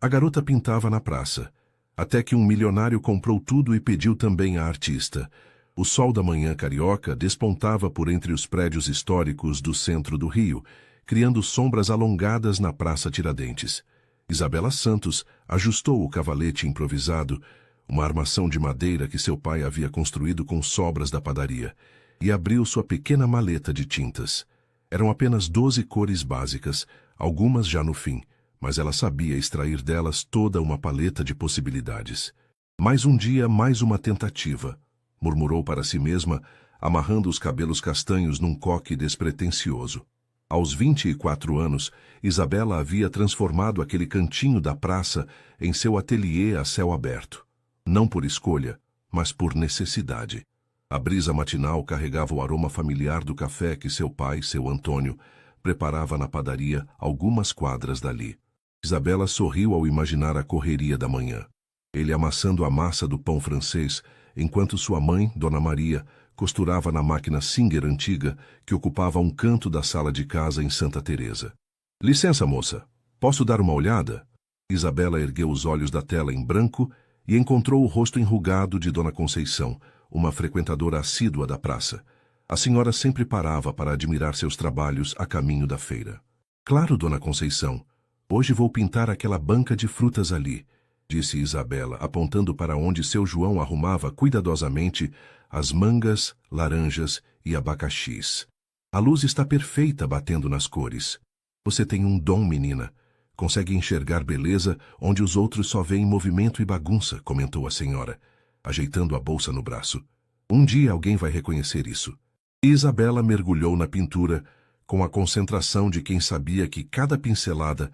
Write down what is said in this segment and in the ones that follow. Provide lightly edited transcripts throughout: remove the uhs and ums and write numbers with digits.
A garota pintava na praça, até que um milionário comprou tudo e pediu também a artista. O sol da manhã carioca despontava por entre os prédios históricos do centro do Rio, criando sombras alongadas na Praça Tiradentes. Isabela Santos ajustou o cavalete improvisado, uma armação de madeira que seu pai havia construído com sobras da padaria, e abriu sua pequena maleta de tintas. Eram apenas 12 cores básicas, algumas já no fim, mas ela sabia extrair delas toda uma paleta de possibilidades. Mais um dia, mais uma tentativa, murmurou para si mesma, amarrando os cabelos castanhos num coque despretensioso. Aos 24 anos, Isabela havia transformado aquele cantinho da praça em seu ateliê a céu aberto. Não por escolha, mas por necessidade. A brisa matinal carregava o aroma familiar do café que seu pai, seu Antônio, preparava na padaria algumas quadras dali. Isabela sorriu ao imaginar a correria da manhã. Ele amassando a massa do pão francês, enquanto sua mãe, Dona Maria, costurava na máquina Singer antiga que ocupava um canto da sala de casa em Santa Teresa. Licença, moça. Posso dar uma olhada? Isabela ergueu os olhos da tela em branco e encontrou o rosto enrugado de Dona Conceição, uma frequentadora assídua da praça. A senhora sempre parava para admirar seus trabalhos a caminho da feira. Claro, Dona Conceição. Hoje vou pintar aquela banca de frutas ali, disse Isabela, apontando para onde seu João arrumava cuidadosamente as mangas, laranjas e abacaxis. A luz está perfeita batendo nas cores. Você tem um dom, menina. Consegue enxergar beleza onde os outros só veem movimento e bagunça, comentou a senhora, ajeitando a bolsa no braço. Um dia alguém vai reconhecer isso. E Isabela mergulhou na pintura com a concentração de quem sabia que cada pincelada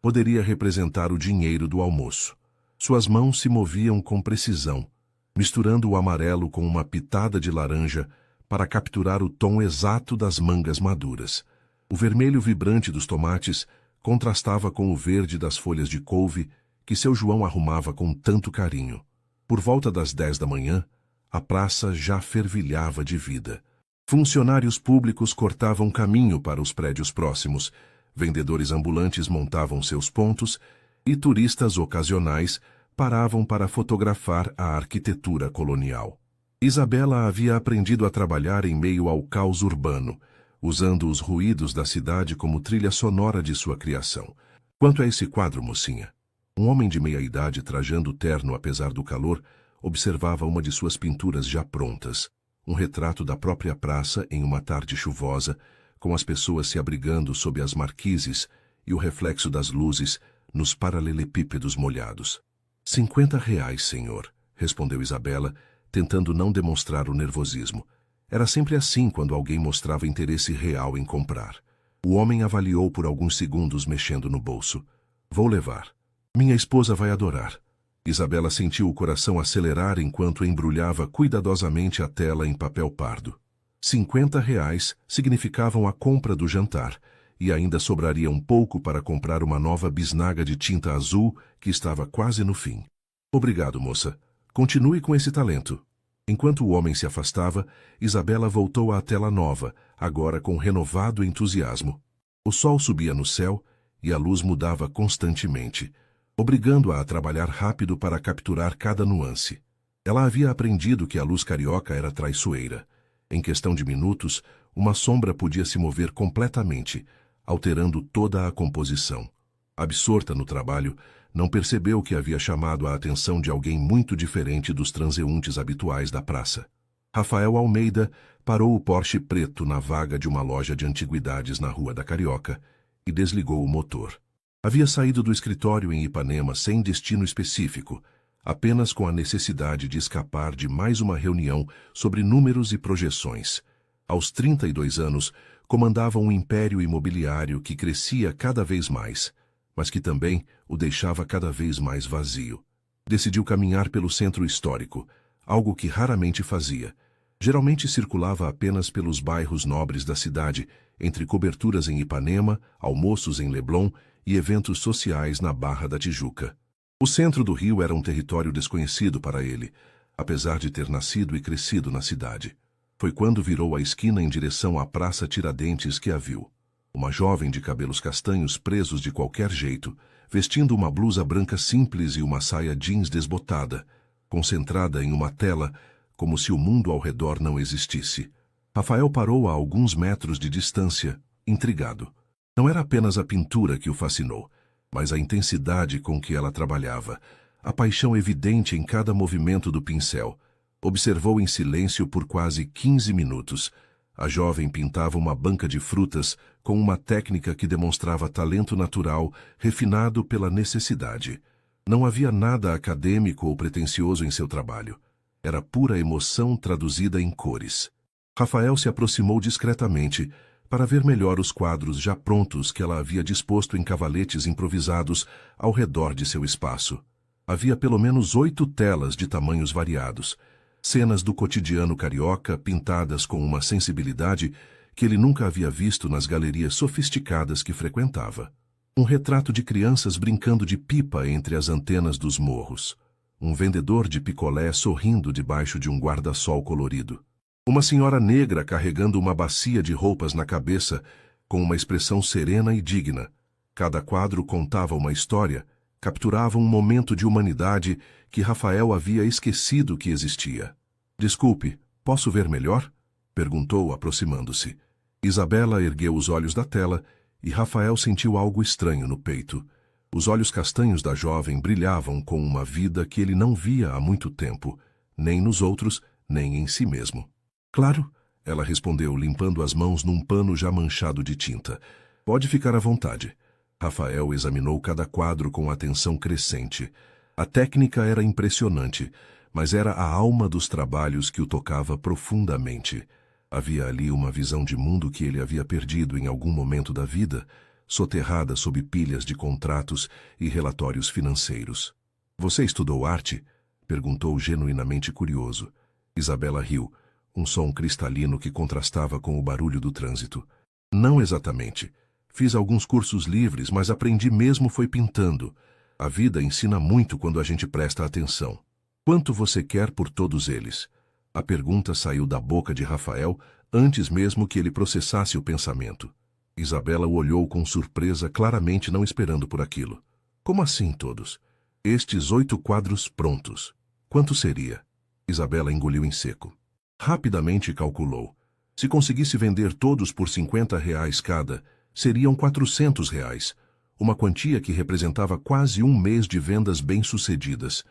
poderia representar o dinheiro do almoço. Suas mãos se moviam com precisão, misturando o amarelo com uma pitada de laranja para capturar o tom exato das mangas maduras. O vermelho vibrante dos tomates contrastava com o verde das folhas de couve que seu João arrumava com tanto carinho. Por volta das 10 da manhã, a praça já fervilhava de vida. Funcionários públicos cortavam caminho para os prédios próximos, vendedores ambulantes montavam seus pontos e turistas ocasionais paravam para fotografar a arquitetura colonial. Isabela havia aprendido a trabalhar em meio ao caos urbano, usando os ruídos da cidade como trilha sonora de sua criação. Quanto a esse quadro, mocinha? Um homem de meia-idade trajando terno apesar do calor observava uma de suas pinturas já prontas, um retrato da própria praça em uma tarde chuvosa, com as pessoas se abrigando sob as marquises e o reflexo das luzes nos paralelepípedos molhados. R$ 50, senhor, respondeu Isabela, tentando não demonstrar o nervosismo. Era sempre assim quando alguém mostrava interesse real em comprar. O homem avaliou por alguns segundos mexendo no bolso. Vou levar. Minha esposa vai adorar. Isabela sentiu o coração acelerar enquanto embrulhava cuidadosamente a tela em papel pardo. R$ 50 significavam a compra do jantar, e ainda sobraria um pouco para comprar uma nova bisnaga de tinta azul que estava quase no fim. Obrigado, moça. Continue com esse talento. Enquanto o homem se afastava, Isabela voltou à tela nova, agora com renovado entusiasmo. O sol subia no céu e a luz mudava constantemente, obrigando-a a trabalhar rápido para capturar cada nuance. Ela havia aprendido que a luz carioca era traiçoeira. Em questão de minutos, uma sombra podia se mover completamente, alterando toda a composição. Absorta no trabalho, não percebeu que havia chamado a atenção de alguém muito diferente dos transeuntes habituais da praça. Rafael Almeida parou o Porsche preto na vaga de uma loja de antiguidades na Rua da Carioca e desligou o motor. Havia saído do escritório em Ipanema sem destino específico, apenas com a necessidade de escapar de mais uma reunião sobre números e projeções. Aos 32 anos, comandava um império imobiliário que crescia cada vez mais, mas que também o deixava cada vez mais vazio. Decidiu caminhar pelo centro histórico, algo que raramente fazia. Geralmente circulava apenas pelos bairros nobres da cidade, entre coberturas em Ipanema, almoços em Leblon e eventos sociais na Barra da Tijuca. O centro do Rio era um território desconhecido para ele, apesar de ter nascido e crescido na cidade. Foi quando virou a esquina em direção à Praça Tiradentes que a viu. Uma jovem de cabelos castanhos presos de qualquer jeito, vestindo uma blusa branca simples e uma saia jeans desbotada, concentrada em uma tela, como se o mundo ao redor não existisse. Rafael parou a alguns metros de distância, intrigado. Não era apenas a pintura que o fascinou, mas a intensidade com que ela trabalhava, a paixão evidente em cada movimento do pincel. Observou em silêncio por quase 15 minutos. A jovem pintava uma banca de frutas com uma técnica que demonstrava talento natural, refinado pela necessidade. Não havia nada acadêmico ou pretensioso em seu trabalho. Era pura emoção traduzida em cores. Rafael se aproximou discretamente para ver melhor os quadros já prontos que ela havia disposto em cavaletes improvisados ao redor de seu espaço. Havia pelo menos 8 telas de tamanhos variados, cenas do cotidiano carioca pintadas com uma sensibilidade que ele nunca havia visto nas galerias sofisticadas que frequentava. Um retrato de crianças brincando de pipa entre as antenas dos morros. Um vendedor de picolé sorrindo debaixo de um guarda-sol colorido. Uma senhora negra carregando uma bacia de roupas na cabeça, com uma expressão serena e digna. Cada quadro contava uma história, capturava um momento de humanidade que Rafael havia esquecido que existia. "Desculpe, posso ver melhor?" perguntou, aproximando-se. Isabela ergueu os olhos da tela e Rafael sentiu algo estranho no peito. Os olhos castanhos da jovem brilhavam com uma vida que ele não via há muito tempo, nem nos outros, nem em si mesmo. "Claro", ela respondeu, limpando as mãos num pano já manchado de tinta. "Pode ficar à vontade." Rafael examinou cada quadro com atenção crescente. A técnica era impressionante, mas era a alma dos trabalhos que o tocava profundamente. Havia ali uma visão de mundo que ele havia perdido em algum momento da vida, soterrada sob pilhas de contratos e relatórios financeiros. "Você estudou arte?" perguntou genuinamente curioso. Isabela riu, um som cristalino que contrastava com o barulho do trânsito. "Não exatamente. Fiz alguns cursos livres, mas aprendi mesmo foi pintando. A vida ensina muito quando a gente presta atenção." "Quanto você quer por todos eles?" A pergunta saiu da boca de Rafael antes mesmo que ele processasse o pensamento. Isabela o olhou com surpresa, claramente não esperando por aquilo. "Como assim todos? Estes 8 quadros prontos. Quanto seria?" Isabela engoliu em seco. Rapidamente calculou. Se conseguisse vender todos por R$ 50 cada, seriam R$ 400, uma quantia que representava quase um mês de vendas bem-sucedidas.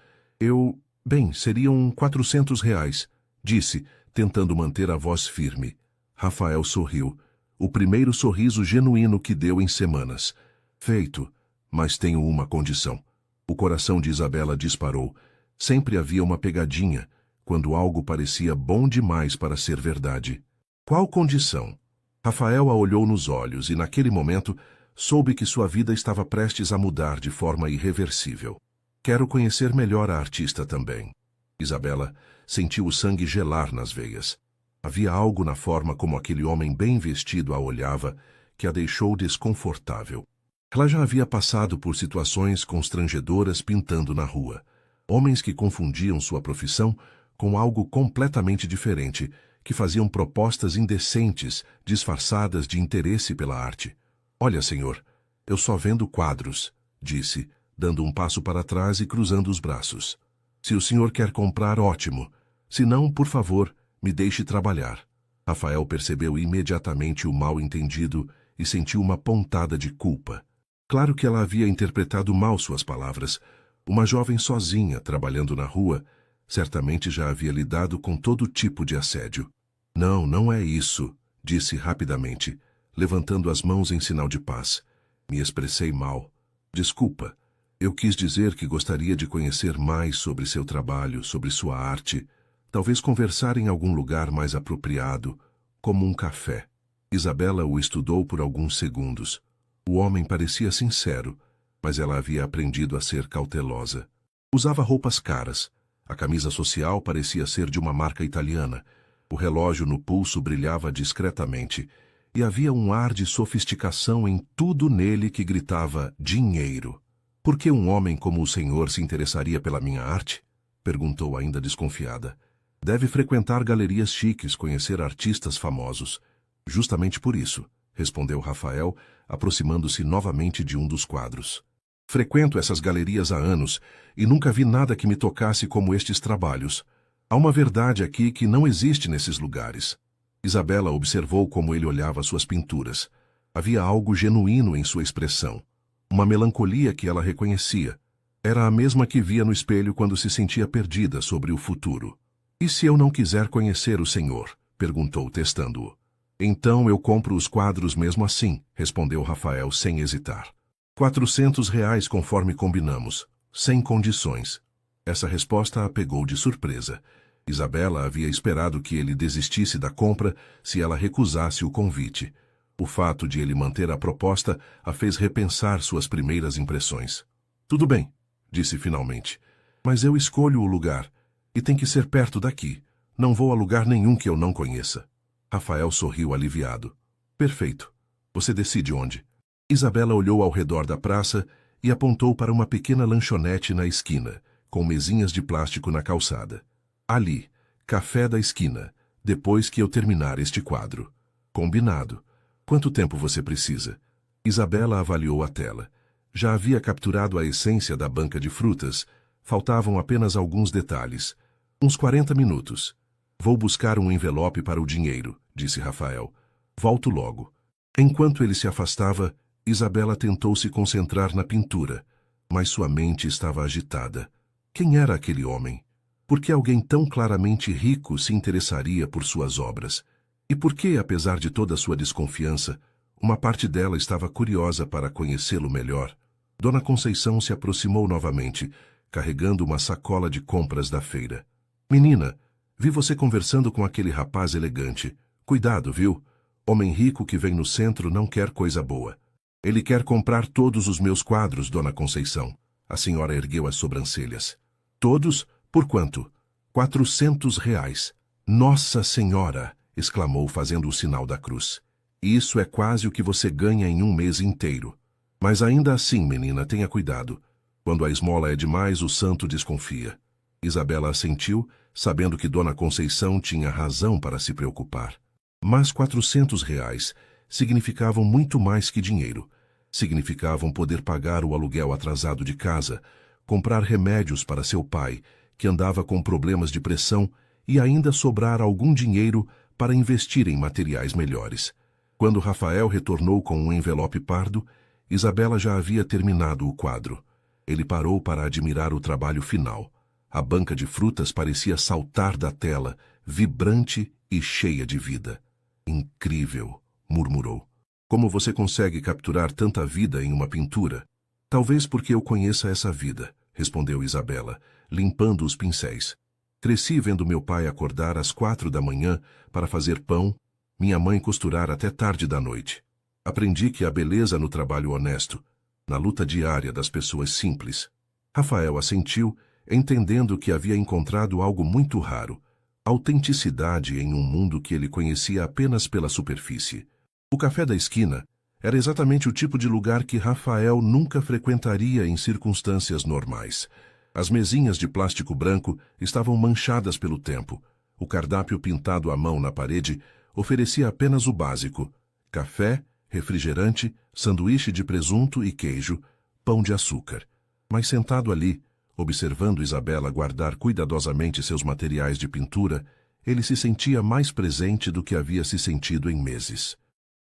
Bem, seriam R$ 400, disse, tentando manter a voz firme. Rafael sorriu, o primeiro sorriso genuíno que deu em semanas. "Feito, mas tenho uma condição." O coração de Isabela disparou. Sempre havia uma pegadinha, quando algo parecia bom demais para ser verdade. "Qual condição?" Rafael a olhou nos olhos e, naquele momento, soube que sua vida estava prestes a mudar de forma irreversível. "Quero conhecer melhor a artista também." Isabela sentiu o sangue gelar nas veias. Havia algo na forma como aquele homem bem vestido a olhava que a deixou desconfortável. Ela já havia passado por situações constrangedoras pintando na rua. Homens que confundiam sua profissão com algo completamente diferente, que faziam propostas indecentes, disfarçadas de interesse pela arte. "Olha, senhor, eu só vendo quadros", disse, dando um passo para trás e cruzando os braços. "Se o senhor quer comprar, ótimo. Se não, por favor, me deixe trabalhar." Rafael percebeu imediatamente o mal-entendido e sentiu uma pontada de culpa. Claro que ela havia interpretado mal suas palavras. Uma jovem sozinha, trabalhando na rua, certamente já havia lidado com todo tipo de assédio. "Não, não é isso", disse rapidamente, levantando as mãos em sinal de paz. "Me expressei mal. Desculpa. Eu quis dizer que gostaria de conhecer mais sobre seu trabalho, sobre sua arte, talvez conversar em algum lugar mais apropriado, como um café." Isabela o estudou por alguns segundos. O homem parecia sincero, mas ela havia aprendido a ser cautelosa. Usava roupas caras. A camisa social parecia ser de uma marca italiana. O relógio no pulso brilhava discretamente, e havia um ar de sofisticação em tudo nele que gritava dinheiro. "Por que um homem como o senhor se interessaria pela minha arte?" perguntou ainda desconfiada. "Deve frequentar galerias chiques, conhecer artistas famosos." "Justamente por isso", respondeu Rafael, aproximando-se novamente de um dos quadros. Frequento essas galerias há anos e nunca vi nada que me tocasse como estes trabalhos. Há uma verdade aqui que não existe nesses lugares. Isabela observou como ele olhava suas pinturas. Havia algo genuíno em sua expressão. Uma melancolia que ela reconhecia. Era a mesma que via no espelho quando se sentia perdida sobre o futuro. E se eu não quiser conhecer o Senhor? Perguntou, testando-o. Então eu compro os quadros mesmo assim, respondeu Rafael sem hesitar. R$ 400 conforme combinamos, sem condições. Essa resposta a pegou de surpresa. Isabela havia esperado que ele desistisse da compra se ela recusasse o convite. O fato de ele manter a proposta a fez repensar suas primeiras impressões. Tudo bem, disse finalmente, mas eu escolho o lugar, e tem que ser perto daqui. Não vou a lugar nenhum que eu não conheça. Rafael sorriu aliviado. Perfeito. Você decide onde. Isabela olhou ao redor da praça e apontou para uma pequena lanchonete na esquina, com mesinhas de plástico na calçada. Ali, café da esquina, depois que eu terminar este quadro. Combinado. Quanto tempo você precisa? Isabela avaliou a tela. Já havia capturado a essência da banca de frutas. Faltavam apenas alguns detalhes. Uns 40 minutos. Vou buscar um envelope para o dinheiro, disse Rafael. Volto logo. Enquanto ele se afastava, Isabela tentou se concentrar na pintura, mas sua mente estava agitada. Quem era aquele homem? Por que alguém tão claramente rico se interessaria por suas obras? E por que, apesar de toda sua desconfiança, uma parte dela estava curiosa para conhecê-lo melhor? Dona Conceição se aproximou novamente, carregando uma sacola de compras da feira. Menina, vi você conversando com aquele rapaz elegante. Cuidado, viu? Homem rico que vem no centro não quer coisa boa. Ele quer comprar todos os meus quadros, Dona Conceição. A senhora ergueu as sobrancelhas. Todos? Por quanto? R$ 400. Nossa Senhora! Exclamou fazendo o sinal da cruz. Isso é quase o que você ganha em um mês inteiro. Mas ainda assim, menina, tenha cuidado. Quando a esmola é demais, o santo desconfia. Isabela assentiu, sabendo que Dona Conceição tinha razão para se preocupar. Mas R$ 400 significavam muito mais que dinheiro. Significavam poder pagar o aluguel atrasado de casa, comprar remédios para seu pai, que andava com problemas de pressão, e ainda sobrar algum dinheiro para investir em materiais melhores. Quando Rafael retornou com um envelope pardo, Isabela já havia terminado o quadro. Ele parou para admirar o trabalho final. A banca de frutas parecia saltar da tela, vibrante e cheia de vida. Incrível, murmurou. Como você consegue capturar tanta vida em uma pintura? Talvez porque eu conheça essa vida, respondeu Isabela, limpando os pincéis. Cresci vendo meu pai acordar às 4 da manhã para fazer pão, minha mãe costurar até tarde da noite. Aprendi que há beleza no trabalho honesto, na luta diária das pessoas simples. Rafael assentiu, entendendo que havia encontrado algo muito raro, autenticidade em um mundo que ele conhecia apenas pela superfície. O café da esquina era exatamente o tipo de lugar que Rafael nunca frequentaria em circunstâncias normais. As mesinhas de plástico branco estavam manchadas pelo tempo. O cardápio pintado à mão na parede oferecia apenas o básico: café, refrigerante, sanduíche de presunto e queijo, pão de açúcar. Mas sentado ali, observando Isabela guardar cuidadosamente seus materiais de pintura, ele se sentia mais presente do que havia se sentido em meses.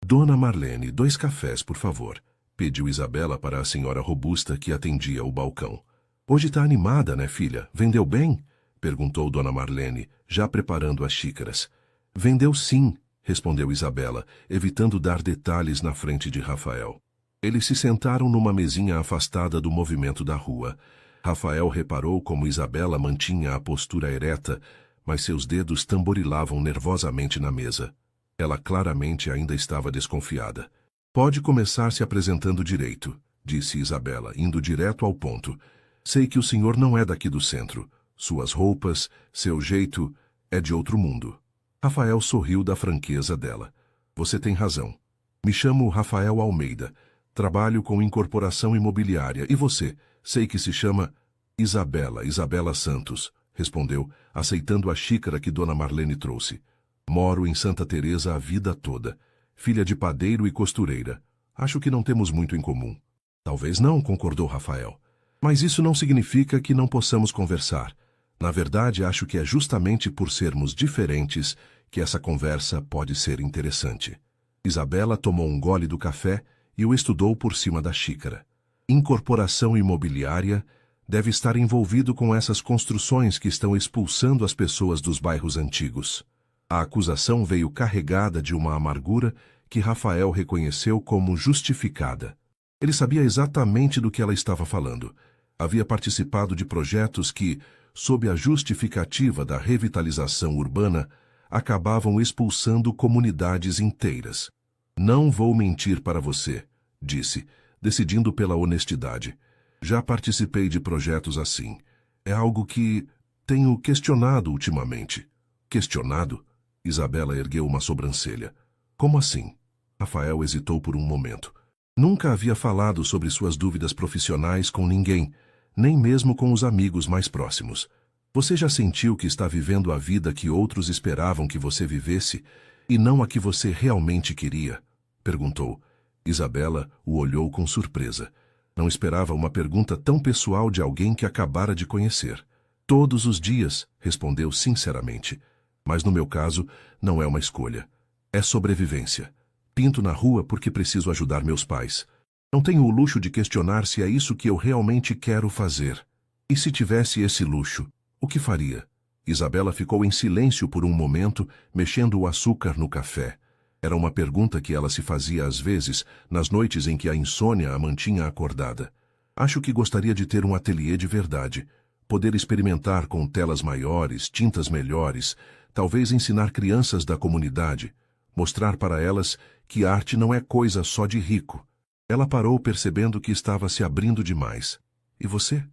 Dona Marlene, 2 cafés, por favor, pediu Isabela para a senhora robusta que atendia o balcão. Hoje está animada, né, filha? Vendeu bem? Perguntou Dona Marlene, já preparando as xícaras. Vendeu sim, respondeu Isabela, evitando dar detalhes na frente de Rafael. Eles se sentaram numa mesinha afastada do movimento da rua. Rafael reparou como Isabela mantinha a postura ereta, mas seus dedos tamborilavam nervosamente na mesa. Ela claramente ainda estava desconfiada. Pode começar se apresentando direito, disse Isabela, indo direto ao ponto. Sei que o senhor não é daqui do centro. Suas roupas, seu jeito, é de outro mundo. Rafael sorriu da franqueza dela. Você tem razão. Me chamo Rafael Almeida. Trabalho com incorporação imobiliária. E você? Sei que se chama Isabela Santos, respondeu, aceitando a xícara que Dona Marlene trouxe. Moro em Santa Teresa a vida toda. Filha de padeiro e costureira. Acho que não temos muito em comum. Talvez não, concordou Rafael. Mas isso não significa que não possamos conversar. Na verdade, acho que é justamente por sermos diferentes que essa conversa pode ser interessante. Isabela tomou um gole do café e o estudou por cima da xícara. Incorporação imobiliária deve estar envolvido com essas construções que estão expulsando as pessoas dos bairros antigos. A acusação veio carregada de uma amargura que Rafael reconheceu como justificada. Ele sabia exatamente do que ela estava falando. Havia participado de projetos que, sob a justificativa da revitalização urbana, acabavam expulsando comunidades inteiras. Não vou mentir para você, disse, decidindo pela honestidade. Já participei de projetos assim. É algo que tenho questionado ultimamente. Questionado? Isabela ergueu uma sobrancelha. Como assim? Rafael hesitou por um momento. Nunca havia falado sobre suas dúvidas profissionais com ninguém, nem mesmo com os amigos mais próximos. Você já sentiu que está vivendo a vida que outros esperavam que você vivesse e não a que você realmente queria? Perguntou. Isabela o olhou com surpresa. Não esperava uma pergunta tão pessoal de alguém que acabara de conhecer. Todos os dias, respondeu sinceramente. Mas no meu caso, não é uma escolha. É sobrevivência. Pinto na rua porque preciso ajudar meus pais. Não tenho o luxo de questionar se é isso que eu realmente quero fazer. E se tivesse esse luxo, o que faria? Isabela ficou em silêncio por um momento, mexendo o açúcar no café. Era uma pergunta que ela se fazia às vezes, nas noites em que a insônia a mantinha acordada. Acho que gostaria de ter um ateliê de verdade. Poder experimentar com telas maiores, tintas melhores, talvez ensinar crianças da comunidade, mostrar para elas que arte não é coisa só de rico. Ela parou percebendo que estava se abrindo demais. E você?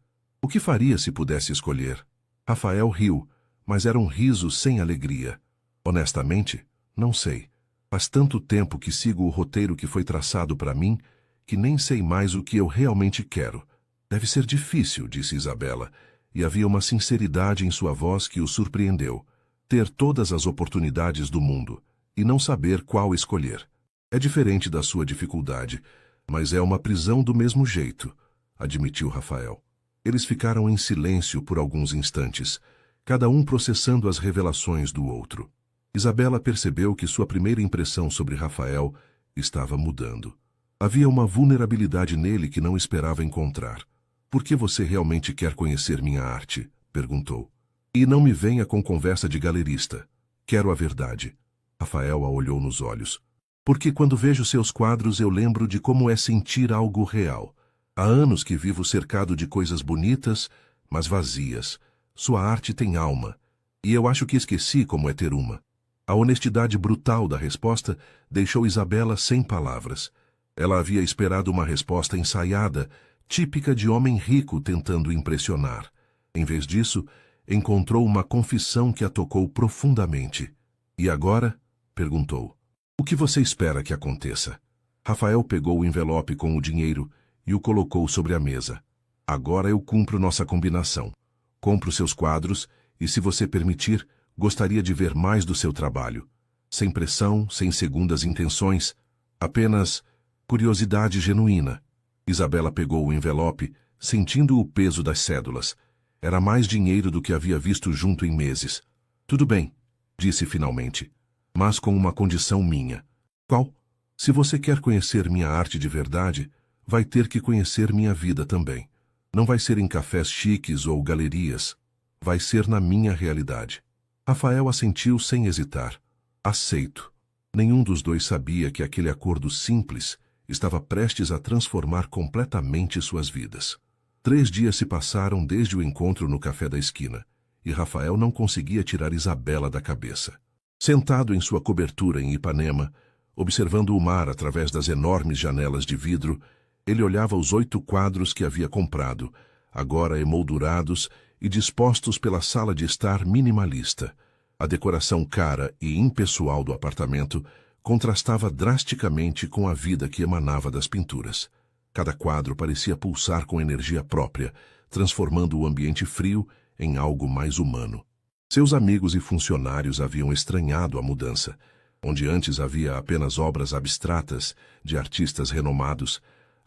O que faria se pudesse escolher? Rafael riu, mas era um riso sem alegria. Honestamente, não sei. Faz tanto tempo que sigo o roteiro que foi traçado para mim, que nem sei mais o que eu realmente quero. Deve ser difícil, disse Isabela, e havia uma sinceridade em sua voz que o surpreendeu. Ter todas as oportunidades do mundo e não saber qual escolher. É diferente da sua dificuldade, mas é uma prisão do mesmo jeito, admitiu Rafael. Eles ficaram em silêncio por alguns instantes, cada um processando as revelações do outro. Isabela percebeu que sua primeira impressão sobre Rafael estava mudando. Havia uma vulnerabilidade nele que não esperava encontrar. Por que você realmente quer conhecer minha arte? Perguntou. E não me venha com conversa de galerista. Quero a verdade. Rafael a olhou nos olhos. Porque quando vejo seus quadros eu lembro de como é sentir algo real. Há anos que vivo cercado de coisas bonitas, mas vazias. Sua arte tem alma. E eu acho que esqueci como é ter uma. A honestidade brutal da resposta deixou Isabela sem palavras. Ela havia esperado uma resposta ensaiada, típica de homem rico tentando impressionar. Em vez disso, encontrou uma confissão que a tocou profundamente. E agora? Perguntou. O que você espera que aconteça? Rafael pegou o envelope com o dinheiro e o colocou sobre a mesa. Agora eu cumpro nossa combinação. Compro seus quadros e, se você permitir, gostaria de ver mais do seu trabalho. Sem pressão, sem segundas intenções, apenas curiosidade genuína. Isabela pegou o envelope, sentindo o peso das cédulas. Era mais dinheiro do que havia visto junto em meses. Tudo bem, disse finalmente, mas com uma condição minha. Qual? Se você quer conhecer minha arte de verdade, vai ter que conhecer minha vida também. Não vai ser em cafés chiques ou galerias. Vai ser na minha realidade. Rafael assentiu sem hesitar. Aceito. Nenhum dos dois sabia que aquele acordo simples estava prestes a transformar completamente suas vidas. 3 dias se passaram desde o encontro no café da esquina, e Rafael não conseguia tirar Isabela da cabeça. Sentado em sua cobertura em Ipanema, observando o mar através das enormes janelas de vidro, ele olhava os 8 quadros que havia comprado, agora emoldurados e dispostos pela sala de estar minimalista. A decoração cara e impessoal do apartamento contrastava drasticamente com a vida que emanava das pinturas. Cada quadro parecia pulsar com energia própria, transformando o ambiente frio em algo mais humano. Seus amigos e funcionários haviam estranhado a mudança. Onde antes havia apenas obras abstratas de artistas renomados,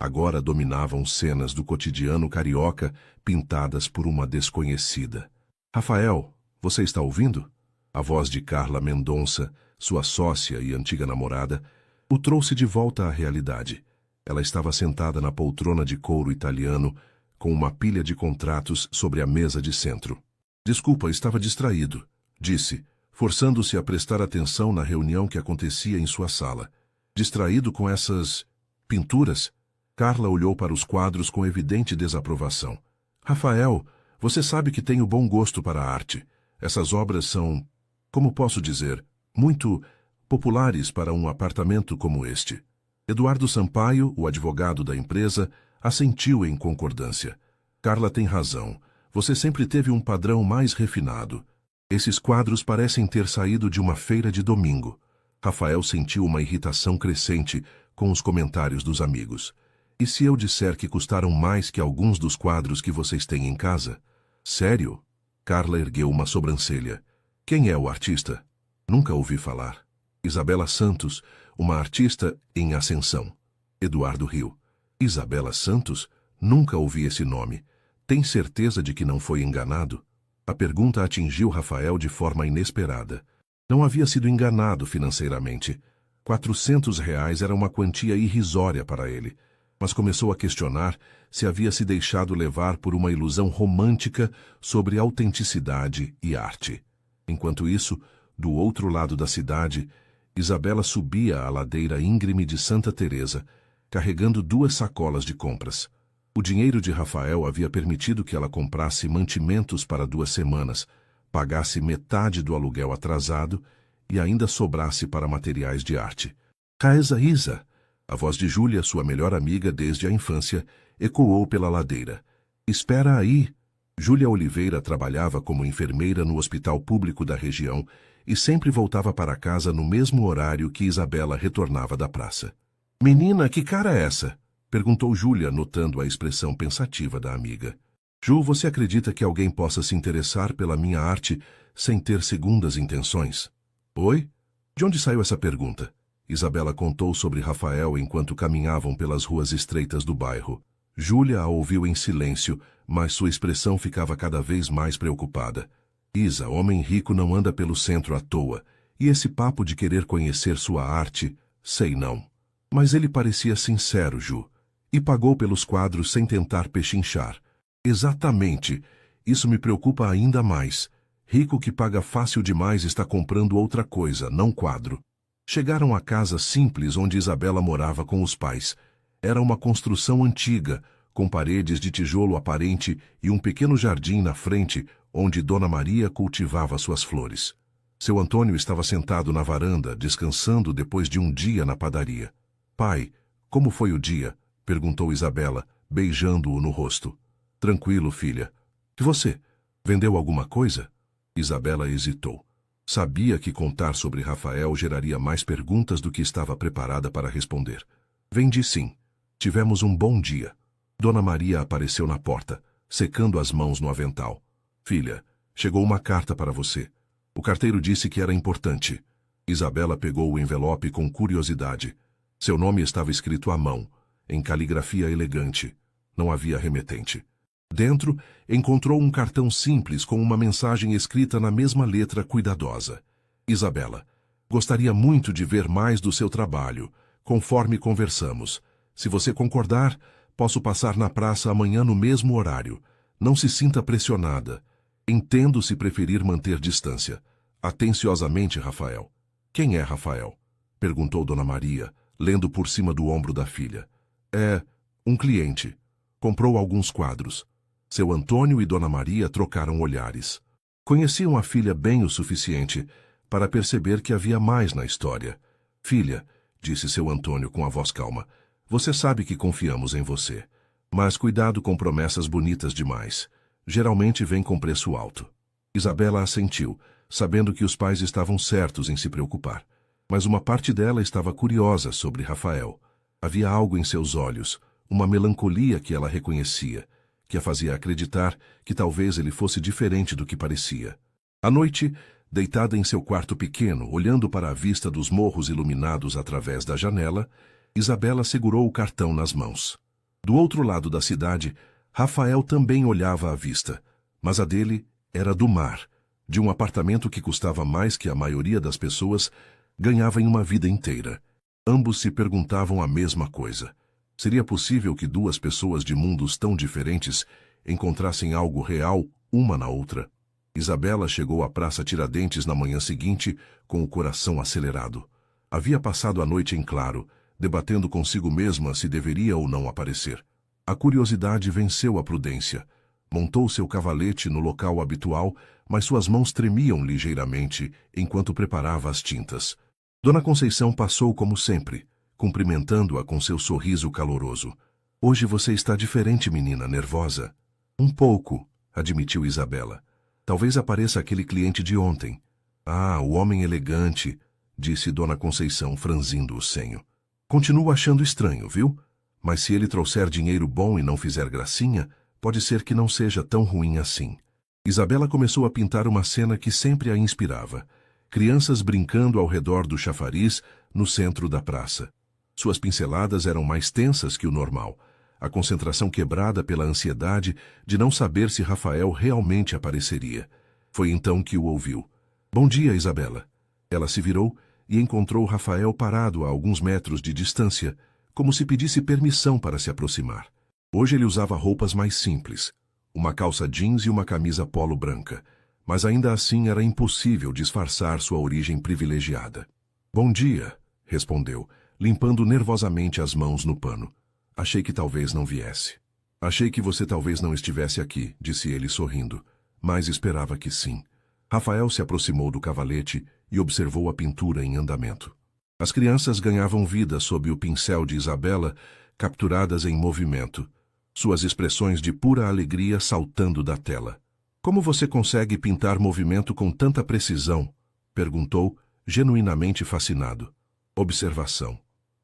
Agora dominavam cenas do cotidiano carioca pintadas por uma desconhecida. Rafael, você está ouvindo? A voz de Carla Mendonça, sua sócia e antiga namorada, o trouxe de volta à realidade. Ela estava sentada na poltrona de couro italiano, com uma pilha de contratos sobre a mesa de centro. Desculpa, estava distraído, disse, forçando-se a prestar atenção na reunião que acontecia em sua sala. Distraído com essas pinturas? Carla olhou para os quadros com evidente desaprovação. Rafael, você sabe que tenho bom gosto para a arte. Essas obras são, como posso dizer, muito populares para um apartamento como este. Eduardo Sampaio, o advogado da empresa, assentiu em concordância. Carla tem razão. Você sempre teve um padrão mais refinado. Esses quadros parecem ter saído de uma feira de domingo. Rafael sentiu uma irritação crescente com os comentários dos amigos. E se eu disser que custaram mais que alguns dos quadros que vocês têm em casa? Sério? Carla ergueu uma sobrancelha. Quem é o artista? Nunca ouvi falar. Isabela Santos, uma artista em ascensão. Eduardo riu. Isabela Santos? Nunca ouvi esse nome. Tem certeza de que não foi enganado? A pergunta atingiu Rafael de forma inesperada. Não havia sido enganado financeiramente. R$ 400 era uma quantia irrisória para ele, mas começou a questionar se havia se deixado levar por uma ilusão romântica sobre autenticidade e arte. Enquanto isso, do outro lado da cidade, Isabela subia a ladeira íngreme de Santa Teresa, carregando 2 sacolas de compras. O dinheiro de Rafael havia permitido que ela comprasse mantimentos para 2 semanas, pagasse metade do aluguel atrasado e ainda sobrasse para materiais de arte. Caesa Isa, a voz de Júlia, sua melhor amiga desde a infância, ecoou pela ladeira. Espera aí. Júlia Oliveira trabalhava como enfermeira no hospital público da região e sempre voltava para casa no mesmo horário que Isabela retornava da praça. Menina, que cara é essa? Perguntou Júlia, notando a expressão pensativa da amiga. Ju, você acredita que alguém possa se interessar pela minha arte sem ter segundas intenções? Oi? De onde saiu essa pergunta? Isabela contou sobre Rafael enquanto caminhavam pelas ruas estreitas do bairro. Júlia a ouviu em silêncio, mas sua expressão ficava cada vez mais preocupada. Isa, homem rico não anda pelo centro à toa, e esse papo de querer conhecer sua arte, sei não. Mas ele parecia sincero, Ju, e pagou pelos quadros sem tentar pechinchar. Exatamente, isso me preocupa ainda mais. Rico que paga fácil demais está comprando outra coisa, não quadro. Chegaram à casa simples onde Isabela morava com os pais. Era uma construção antiga, com paredes de tijolo aparente e um pequeno jardim na frente, onde Dona Maria cultivava suas flores. Seu Antônio estava sentado na varanda, descansando depois de um dia na padaria. Pai, como foi o dia? Perguntou Isabela, beijando-o no rosto. Tranquilo, filha. E você? Vendeu alguma coisa? Isabela hesitou. Sabia que contar sobre Rafael geraria mais perguntas do que estava preparada para responder. Vendi sim. Tivemos um bom dia. Dona Maria apareceu na porta, secando as mãos no avental. Filha, chegou uma carta para você. O carteiro disse que era importante. Isabela pegou o envelope com curiosidade. Seu nome estava escrito à mão, em caligrafia elegante. Não havia remetente. Dentro, encontrou um cartão simples com uma mensagem escrita na mesma letra cuidadosa. Isabela, gostaria muito de ver mais do seu trabalho, conforme conversamos. Se você concordar, posso passar na praça amanhã no mesmo horário. Não se sinta pressionada. Entendo se preferir manter distância. Atenciosamente, Rafael. Quem é Rafael? Perguntou Dona Maria, lendo por cima do ombro da filha. É um cliente. Comprou alguns quadros. Seu Antônio e Dona Maria trocaram olhares. Conheciam a filha bem o suficiente para perceber que havia mais na história. Filha, disse seu Antônio com a voz calma, você sabe que confiamos em você. Mas cuidado com promessas bonitas demais. Geralmente vem com preço alto. Isabela assentiu, sabendo que os pais estavam certos em se preocupar. Mas uma parte dela estava curiosa sobre Rafael. Havia algo em seus olhos, uma melancolia que ela reconhecia, que a fazia acreditar que talvez ele fosse diferente do que parecia. À noite, deitada em seu quarto pequeno, olhando para a vista dos morros iluminados através da janela, Isabela segurou o cartão nas mãos. Do outro lado da cidade, Rafael também olhava a vista, mas a dele era do mar, de um apartamento que custava mais que a maioria das pessoas ganhava em uma vida inteira. Ambos se perguntavam a mesma coisa. Seria possível que duas pessoas de mundos tão diferentes encontrassem algo real uma na outra? Isabela chegou à Praça Tiradentes na manhã seguinte com o coração acelerado. Havia passado a noite em claro, debatendo consigo mesma se deveria ou não aparecer. A curiosidade venceu a prudência. Montou seu cavalete no local habitual, mas suas mãos tremiam ligeiramente enquanto preparava as tintas. Dona Conceição passou como sempre, cumprimentando-a com seu sorriso caloroso. Hoje você está diferente, menina, nervosa. Um pouco, admitiu Isabela. Talvez apareça aquele cliente de ontem. Ah, o homem elegante, disse Dona Conceição, franzindo o senho. Continuo achando estranho, viu? Mas se ele trouxer dinheiro bom e não fizer gracinha, pode ser que não seja tão ruim assim. Isabela começou a pintar uma cena que sempre a inspirava. Crianças brincando ao redor do chafariz no centro da praça. Suas pinceladas eram mais tensas que o normal, a concentração quebrada pela ansiedade de não saber se Rafael realmente apareceria. Foi então que o ouviu. Bom dia, Isabela. Ela se virou e encontrou Rafael parado a alguns metros de distância, como se pedisse permissão para se aproximar. Hoje ele usava roupas mais simples, uma calça jeans e uma camisa polo branca, mas ainda assim era impossível disfarçar sua origem privilegiada. Bom dia, respondeu, limpando nervosamente as mãos no pano. Achei que talvez não viesse. Achei que você talvez não estivesse aqui, disse ele sorrindo, mas esperava que sim. Rafael se aproximou do cavalete e observou a pintura em andamento. As crianças ganhavam vida sob o pincel de Isabela, capturadas em movimento, suas expressões de pura alegria saltando da tela. Como você consegue pintar movimento com tanta precisão? Perguntou, genuinamente fascinado. Observação.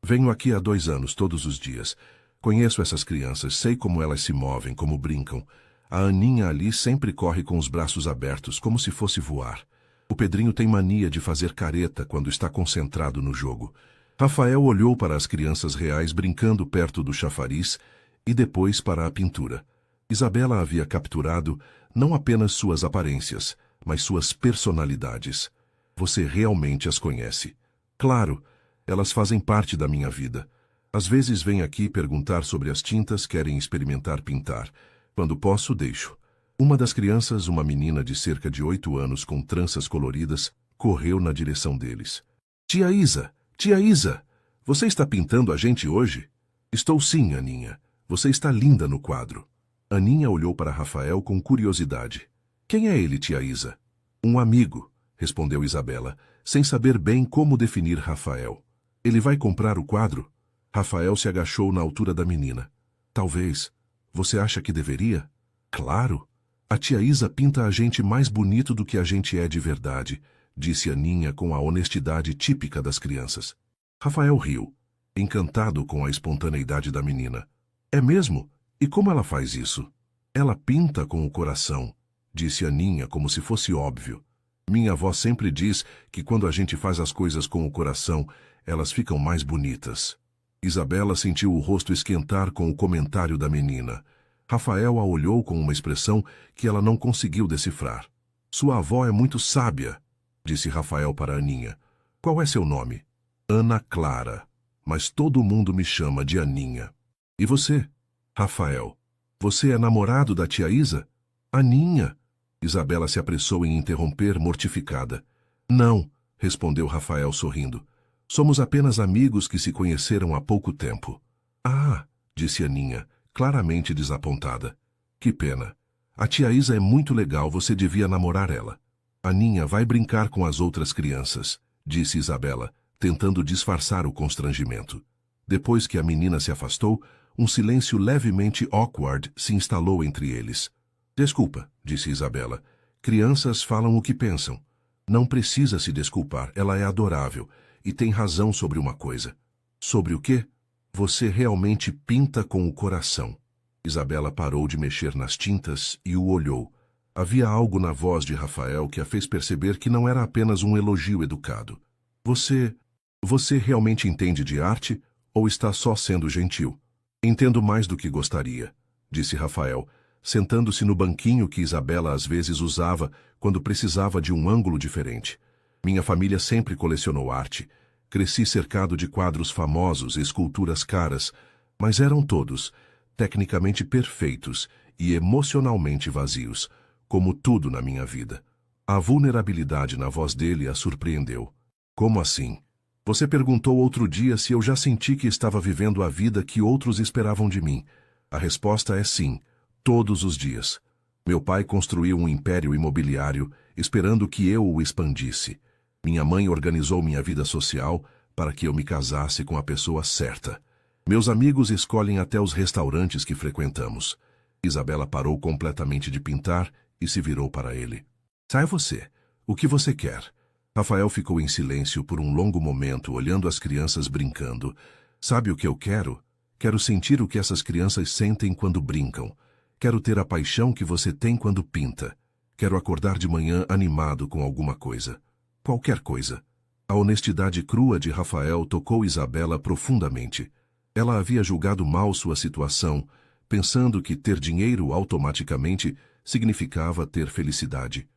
Venho aqui há 2 anos, todos os dias. Conheço essas crianças, sei como elas se movem, como brincam. A Aninha ali sempre corre com os braços abertos, como se fosse voar. O Pedrinho tem mania de fazer careta quando está concentrado no jogo. Rafael olhou para as crianças reais brincando perto do chafariz e depois para a pintura. Isabela havia capturado não apenas suas aparências, mas suas personalidades. Você realmente as conhece. Claro, elas fazem parte da minha vida. Às vezes vêm aqui perguntar sobre as tintas, querem experimentar pintar. Quando posso, deixo. Uma das crianças, uma menina de cerca de 8 anos com tranças coloridas, correu na direção deles. Tia Isa! Tia Isa! Você está pintando a gente hoje? Estou sim, Aninha. Você está linda no quadro. Aninha olhou para Rafael com curiosidade. Quem é ele, tia Isa? Um amigo, respondeu Isabela, sem saber bem como definir Rafael. Ele vai comprar o quadro? Rafael se agachou na altura da menina. Talvez. Você acha que deveria? Claro. A tia Isa pinta a gente mais bonito do que a gente é de verdade, disse Aninha com a honestidade típica das crianças. Rafael riu, encantado com a espontaneidade da menina. É mesmo? E como ela faz isso? Ela pinta com o coração, disse Aninha como se fosse óbvio. Minha avó sempre diz que quando a gente faz as coisas com o coração, elas ficam mais bonitas. Isabela sentiu o rosto esquentar com o comentário da menina. Rafael a olhou com uma expressão que ela não conseguiu decifrar. Sua avó é muito sábia, disse Rafael para Aninha. Qual é seu nome? Ana Clara. Mas todo mundo me chama de Aninha. E você? Rafael. Você é namorado da tia Isa? Aninha. Isabela se apressou em interromper, mortificada. Não, respondeu Rafael sorrindo. Somos apenas amigos que se conheceram há pouco tempo. Ah, disse Aninha, claramente desapontada. Que pena. A tia Isa é muito legal, você devia namorar ela. Aninha vai brincar com as outras crianças, disse Isabela, tentando disfarçar o constrangimento. Depois que a menina se afastou, um silêncio levemente awkward se instalou entre eles. Desculpa, disse Isabela. Crianças falam o que pensam. Não precisa se desculpar, ela é adorável e tem razão sobre uma coisa. Sobre o quê? Você realmente pinta com o coração. Isabela parou de mexer nas tintas e o olhou. Havia algo na voz de Rafael que a fez perceber que não era apenas um elogio educado. Você realmente entende de arte ou está só sendo gentil? Entendo mais do que gostaria, disse Rafael, sentando-se no banquinho que Isabela às vezes usava quando precisava de um ângulo diferente. Minha família sempre colecionou arte. Cresci cercado de quadros famosos e esculturas caras, mas eram todos tecnicamente perfeitos e emocionalmente vazios, como tudo na minha vida. A vulnerabilidade na voz dele a surpreendeu. Como assim? Você perguntou outro dia se eu já senti que estava vivendo a vida que outros esperavam de mim. A resposta é sim, todos os dias. Meu pai construiu um império imobiliário, esperando que eu o expandisse. Minha mãe organizou minha vida social para que eu me casasse com a pessoa certa. Meus amigos escolhem até os restaurantes que frequentamos. Isabela parou completamente de pintar e se virou para ele. Sai você. O que você quer? Rafael ficou em silêncio por um longo momento, olhando as crianças brincando. Sabe o que eu quero? Quero sentir o que essas crianças sentem quando brincam. Quero ter a paixão que você tem quando pinta. Quero acordar de manhã animado com alguma coisa. Qualquer coisa. A honestidade crua de Rafael tocou Isabela profundamente. Ela havia julgado mal sua situação, pensando que ter dinheiro automaticamente significava ter felicidade.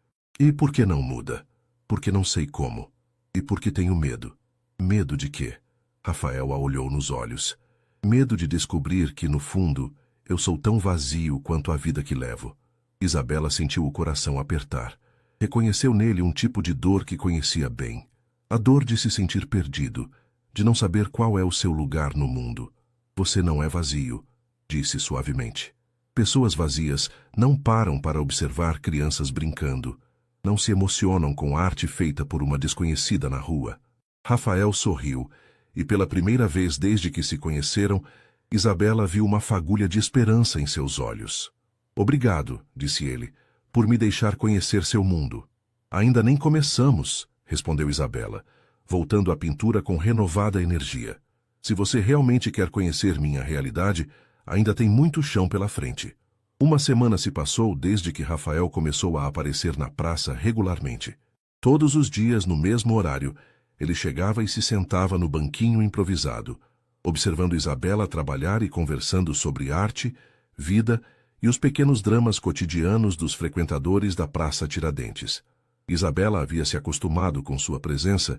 E por que não muda? Porque não sei como. E porque tenho medo. Medo de quê? Rafael a olhou nos olhos. Medo de descobrir que, no fundo, eu sou tão vazio quanto a vida que levo. Isabela sentiu o coração apertar. Reconheceu nele um tipo de dor que conhecia bem. A dor de se sentir perdido, de não saber qual é o seu lugar no mundo. Você não é vazio, disse suavemente. Pessoas vazias não param para observar crianças brincando. Não se emocionam com arte feita por uma desconhecida na rua. Rafael sorriu, e pela primeira vez desde que se conheceram, Isabela viu uma fagulha de esperança em seus olhos. Obrigado, disse ele, por me deixar conhecer seu mundo. Ainda nem começamos, respondeu Isabela, voltando à pintura com renovada energia. Se você realmente quer conhecer minha realidade, ainda tem muito chão pela frente. Uma semana se passou desde que Rafael começou a aparecer na praça regularmente. Todos os dias, no mesmo horário, ele chegava e se sentava no banquinho improvisado, observando Isabela trabalhar e conversando sobre arte, vida e os pequenos dramas cotidianos dos frequentadores da Praça Tiradentes. Isabela havia se acostumado com sua presença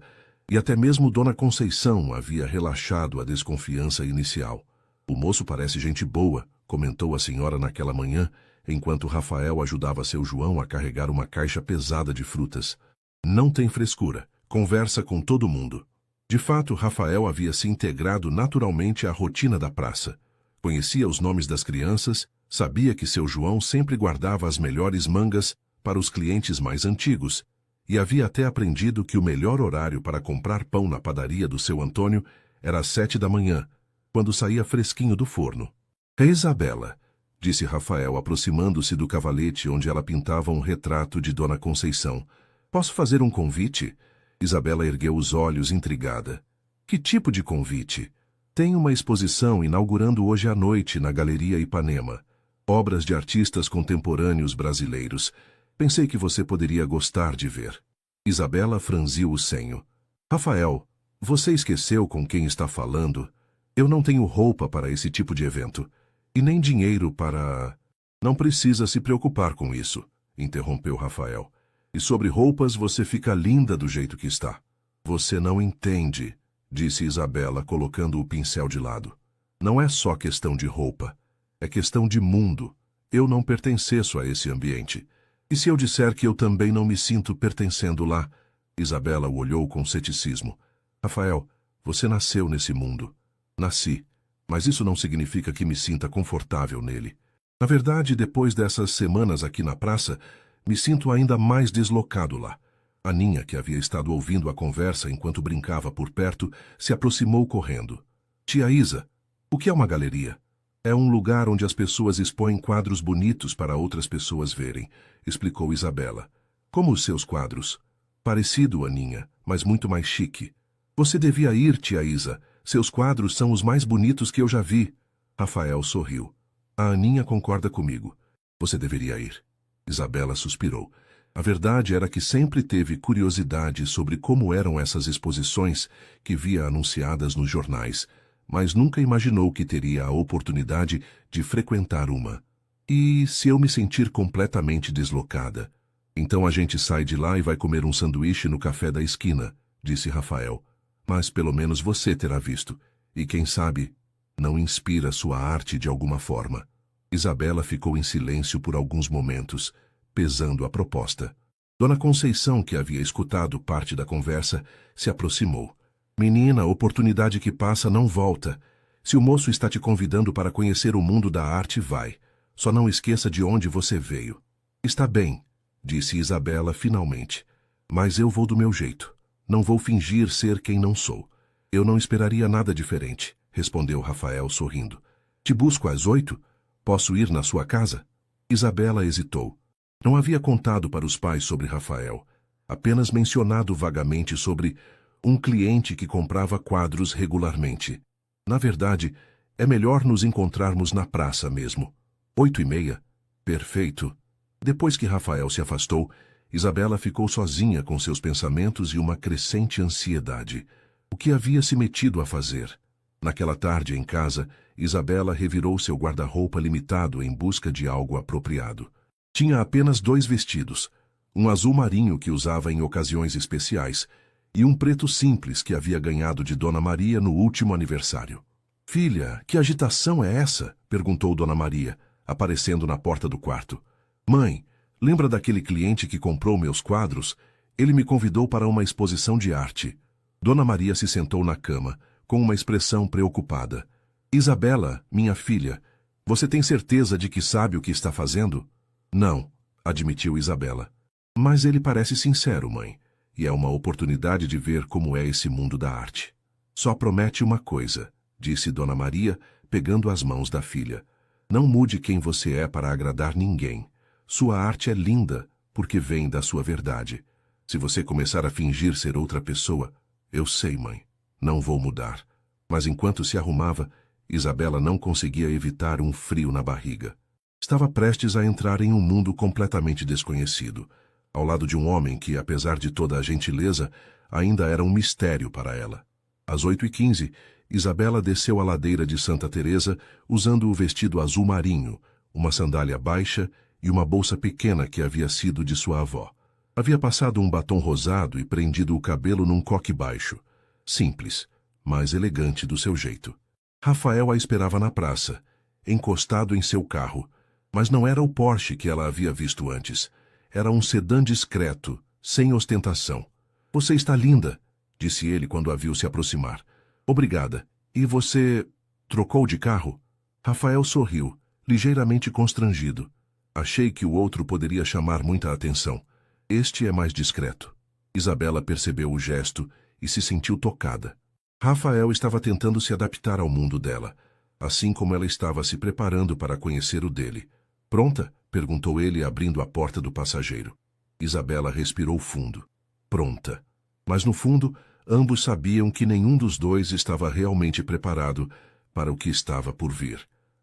e até mesmo Dona Conceição havia relaxado a desconfiança inicial. O moço parece gente boa, comentou a senhora naquela manhã, enquanto Rafael ajudava seu João a carregar uma caixa pesada de frutas. Não tem frescura, conversa com todo mundo. De fato, Rafael havia se integrado naturalmente à rotina da praça. Conhecia os nomes das crianças, sabia que seu João sempre guardava as melhores mangas para os clientes mais antigos, e havia até aprendido que o melhor horário para comprar pão na padaria do seu Antônio era às 7 da manhã, quando saía fresquinho do forno. É Isabela, disse Rafael, aproximando-se do cavalete onde ela pintava um retrato de Dona Conceição. Posso fazer um convite? Isabela ergueu os olhos intrigada. Que tipo de convite? Tem uma exposição inaugurando hoje à noite na Galeria Ipanema. Obras de artistas contemporâneos brasileiros. Pensei que você poderia gostar de ver. Isabela franziu o senho. Rafael, você esqueceu com quem está falando? Eu não tenho roupa para esse tipo de evento. E nem dinheiro para... Não precisa se preocupar com isso, interrompeu Rafael. E sobre roupas você fica linda do jeito que está. Você não entende, disse Isabela, colocando o pincel de lado. Não é só questão de roupa. É questão de mundo. Eu não pertenço a esse ambiente. E se eu disser que eu também não me sinto pertencendo lá? Isabela o olhou com ceticismo. Rafael, você nasceu nesse mundo. Nasci, mas isso não significa que me sinta confortável nele. Na verdade, depois dessas semanas aqui na praça, me sinto ainda mais deslocado lá. A Ninha, que havia estado ouvindo a conversa enquanto brincava por perto, se aproximou correndo. Tia Isa, o que é uma galeria? É um lugar onde as pessoas expõem quadros bonitos para outras pessoas verem, explicou Isabela. Como os seus quadros? Parecido, Aninha, mas muito mais chique. Você devia ir, tia Isa. Seus quadros são os mais bonitos que eu já vi. Rafael sorriu. A Aninha concorda comigo. Você deveria ir. Isabela suspirou. A verdade era que sempre teve curiosidade sobre como eram essas exposições que via anunciadas nos jornais, mas nunca imaginou que teria a oportunidade de frequentar uma. E se eu me sentir completamente deslocada? Então a gente sai de lá e vai comer um sanduíche no café da esquina, disse Rafael. Mas pelo menos você terá visto. E quem sabe, não inspira sua arte de alguma forma. Isabela ficou em silêncio por alguns momentos, pesando a proposta. Dona Conceição, que havia escutado parte da conversa, se aproximou. Menina, oportunidade que passa não volta. Se o moço está te convidando para conhecer o mundo da arte, vai. Só não esqueça de onde você veio. Está bem, disse Isabela finalmente. Mas eu vou do meu jeito. Não vou fingir ser quem não sou. Eu não esperaria nada diferente, respondeu Rafael sorrindo. Te busco às 8? Posso ir na sua casa? Isabela hesitou. Não havia contado para os pais sobre Rafael, apenas mencionado vagamente sobre um cliente que comprava quadros regularmente. Na verdade, é melhor nos encontrarmos na praça mesmo. 8:30? Perfeito. Depois que Rafael se afastou, Isabela ficou sozinha com seus pensamentos e uma crescente ansiedade. O que havia se metido a fazer? Naquela tarde em casa, Isabela revirou seu guarda-roupa limitado em busca de algo apropriado. Tinha apenas 2 vestidos, um azul marinho que usava em ocasiões especiais e um preto simples que havia ganhado de Dona Maria no último aniversário. Filha, que agitação é essa? Perguntou Dona Maria, aparecendo na porta do quarto. Mãe, lembra daquele cliente que comprou meus quadros? Ele me convidou para uma exposição de arte. Dona Maria se sentou na cama, com uma expressão preocupada. Isabela, minha filha, você tem certeza de que sabe o que está fazendo? Não, admitiu Isabela. Mas ele parece sincero, mãe, e é uma oportunidade de ver como é esse mundo da arte. Só promete uma coisa, disse Dona Maria, pegando as mãos da filha. Não mude quem você é para agradar ninguém. Sua arte é linda, porque vem da sua verdade. Se você começar a fingir ser outra pessoa, eu sei, mãe, não vou mudar. Mas enquanto se arrumava, Isabela não conseguia evitar um frio na barriga. Estava prestes a entrar em um mundo completamente desconhecido, ao lado de um homem que, apesar de toda a gentileza, ainda era um mistério para ela. Às 8:15, Isabela desceu a ladeira de Santa Teresa usando o vestido azul marinho, uma sandália baixa e uma bolsa pequena que havia sido de sua avó. Havia passado um batom rosado e prendido o cabelo num coque baixo. Simples, mas elegante do seu jeito. Rafael a esperava na praça, encostado em seu carro, mas não era o Porsche que ela havia visto antes. Era um sedã discreto, sem ostentação. Você está linda, disse ele quando a viu se aproximar. Obrigada. E você trocou de carro? Rafael sorriu, ligeiramente constrangido. Achei que o outro poderia chamar muita atenção. Este é mais discreto. Isabela percebeu o gesto e se sentiu tocada. Rafael estava tentando se adaptar ao mundo dela, assim como ela estava se preparando para conhecer o dele. Pronta? Perguntou ele, abrindo a porta do passageiro. Isabela respirou fundo. Pronta. Mas no fundo, ambos sabiam que nenhum dos dois estava realmente preparado para o que estava por vir.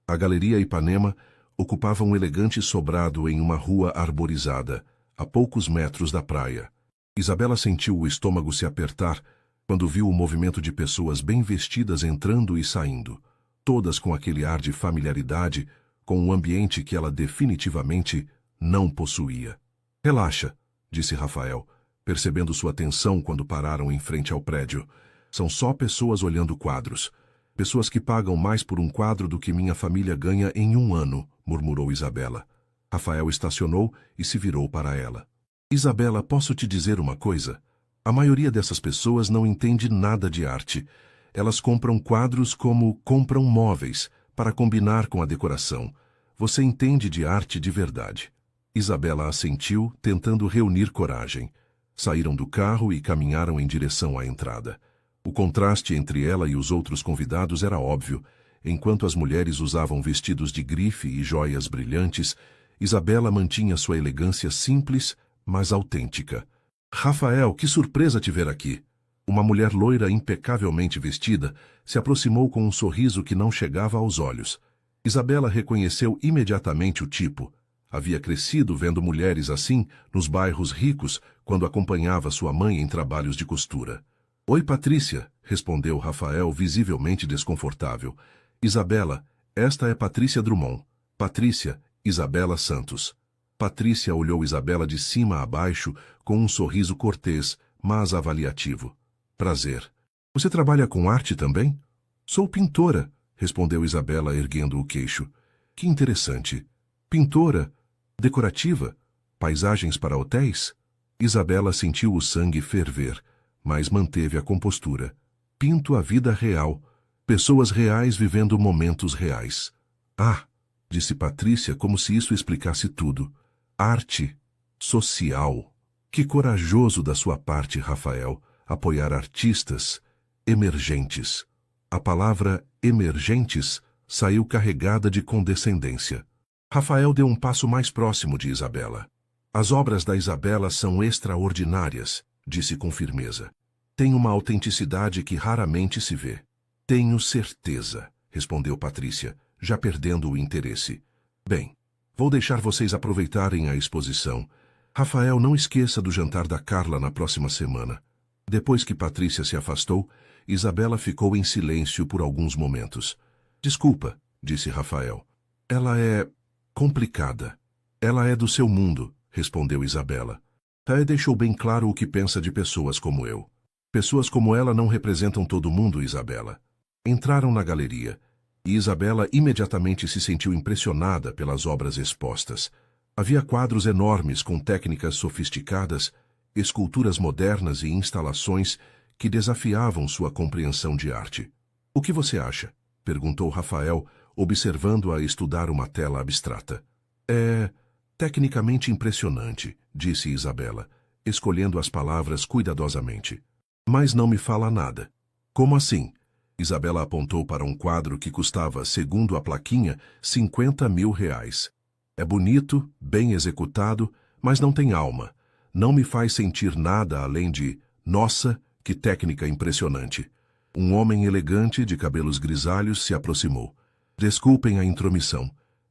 A Galeria Ipanema ocupava um elegante sobrado em uma rua arborizada, a poucos metros da praia. Isabela sentiu o estômago se apertar quando viu o movimento de pessoas bem vestidas entrando e saindo, todas com aquele ar de familiaridade, com um ambiente que ela definitivamente não possuía. Relaxa, disse Rafael, percebendo sua tensão quando pararam em frente ao prédio. São só pessoas olhando quadros. Pessoas que pagam mais por um quadro do que minha família ganha em um ano, murmurou Isabela. Rafael estacionou e se virou para ela. Isabela, posso te dizer uma coisa? A maioria dessas pessoas não entende nada de arte. Elas compram quadros como compram móveis, para combinar com a decoração. Você entende de arte de verdade. Isabela assentiu, tentando reunir coragem. Saíram do carro e caminharam em direção à entrada. O contraste entre ela e os outros convidados era óbvio. Enquanto as mulheres usavam vestidos de grife e joias brilhantes, Isabela mantinha sua elegância simples, mas autêntica. Rafael, que surpresa te ver aqui! Uma mulher loira impecavelmente vestida se aproximou com um sorriso que não chegava aos olhos. Isabela reconheceu imediatamente o tipo. Havia crescido vendo mulheres assim nos bairros ricos quando acompanhava sua mãe em trabalhos de costura. Oi, Patrícia, respondeu Rafael, visivelmente desconfortável. Isabela, esta é Patrícia Drummond. Patrícia, Isabela Santos. Patrícia olhou Isabela de cima a baixo com um sorriso cortês, mas avaliativo. Prazer. Você trabalha com arte também? Sou pintora, respondeu Isabela erguendo o queixo. Que interessante. Pintora? Decorativa? Paisagens para hotéis? Isabela sentiu o sangue ferver, mas manteve a compostura. Pinto a vida real. Pessoas reais vivendo momentos reais. Ah, disse Patrícia como se isso explicasse tudo. Arte social. Que corajoso da sua parte, Rafael, apoiar artistas emergentes. A palavra emergentes saiu carregada de condescendência. Rafael deu um passo mais próximo de Isabela. As obras da Isabela são extraordinárias, disse com firmeza. Tem uma autenticidade que raramente se vê. Tenho certeza, respondeu Patrícia, já perdendo o interesse. Bem, vou deixar vocês aproveitarem a exposição. Rafael, não esqueça do jantar da Carla na próxima semana. Depois que Patrícia se afastou, Isabela ficou em silêncio por alguns momentos. Desculpa, disse Rafael. Ela é complicada. Ela é do seu mundo, respondeu Isabela. Tae deixou bem claro o que pensa de pessoas como eu. Pessoas como ela não representam todo mundo, Isabela. Entraram na galeria, e Isabela imediatamente se sentiu impressionada pelas obras expostas. Havia quadros enormes com técnicas sofisticadas, esculturas modernas e instalações que desafiavam sua compreensão de arte. O que você acha? Perguntou Rafael, observando-a estudar uma tela abstrata. É tecnicamente impressionante, disse Isabela, escolhendo as palavras cuidadosamente. Mas não me fala nada. Como assim? Isabela apontou para um quadro que custava, segundo a plaquinha, 50 mil reais. É bonito, bem executado, mas não tem alma. Não me faz sentir nada além de, nossa, que técnica impressionante. Um homem elegante de cabelos grisalhos se aproximou. Desculpem a intromissão,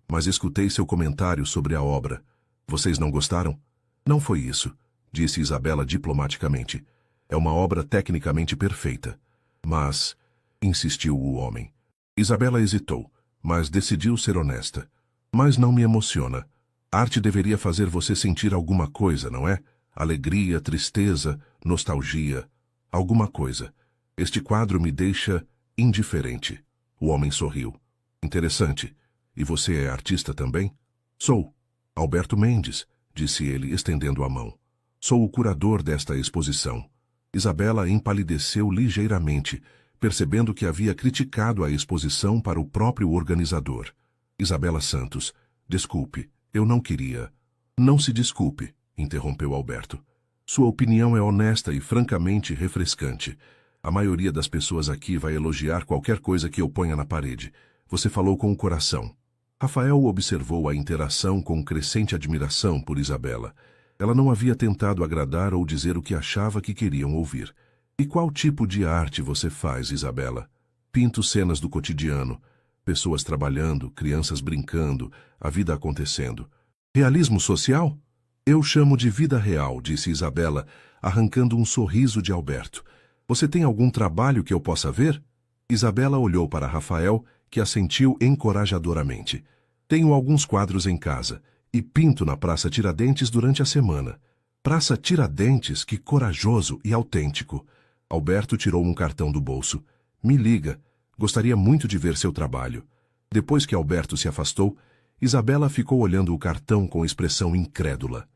mas escutei seu comentário sobre a obra. Vocês não gostaram? Não foi isso, disse Isabela diplomaticamente. É uma obra tecnicamente perfeita. Mas, insistiu o homem. Isabela hesitou, mas decidiu ser honesta. Mas não me emociona. Arte deveria fazer você sentir alguma coisa, não é? Alegria, tristeza, nostalgia. Alguma coisa. Este quadro me deixa indiferente. O homem sorriu. Interessante. E você é artista também? Sou. Alberto Mendes, disse ele, estendendo a mão. Sou o curador desta exposição. Isabela empalideceu ligeiramente, percebendo que havia criticado a exposição para o próprio organizador. Isabela Santos, desculpe, eu não queria. Não se desculpe, interrompeu Alberto. Sua opinião é honesta e francamente refrescante. A maioria das pessoas aqui vai elogiar qualquer coisa que eu ponha na parede. Você falou com o coração. Rafael observou a interação com crescente admiração por Isabela. Ela não havia tentado agradar ou dizer o que achava que queriam ouvir. E qual tipo de arte você faz, Isabela? Pinto cenas do cotidiano. Pessoas trabalhando, crianças brincando, a vida acontecendo. Realismo social? Eu chamo de vida real, disse Isabela, arrancando um sorriso de Alberto. Você tem algum trabalho que eu possa ver? Isabela olhou para Rafael, que assentiu encorajadoramente. Tenho alguns quadros em casa e pinto na Praça Tiradentes durante a semana. Praça Tiradentes, que corajoso e autêntico. Alberto tirou um cartão do bolso. Me liga. Gostaria muito de ver seu trabalho. Depois que Alberto se afastou, Isabela ficou olhando o cartão com expressão incrédula.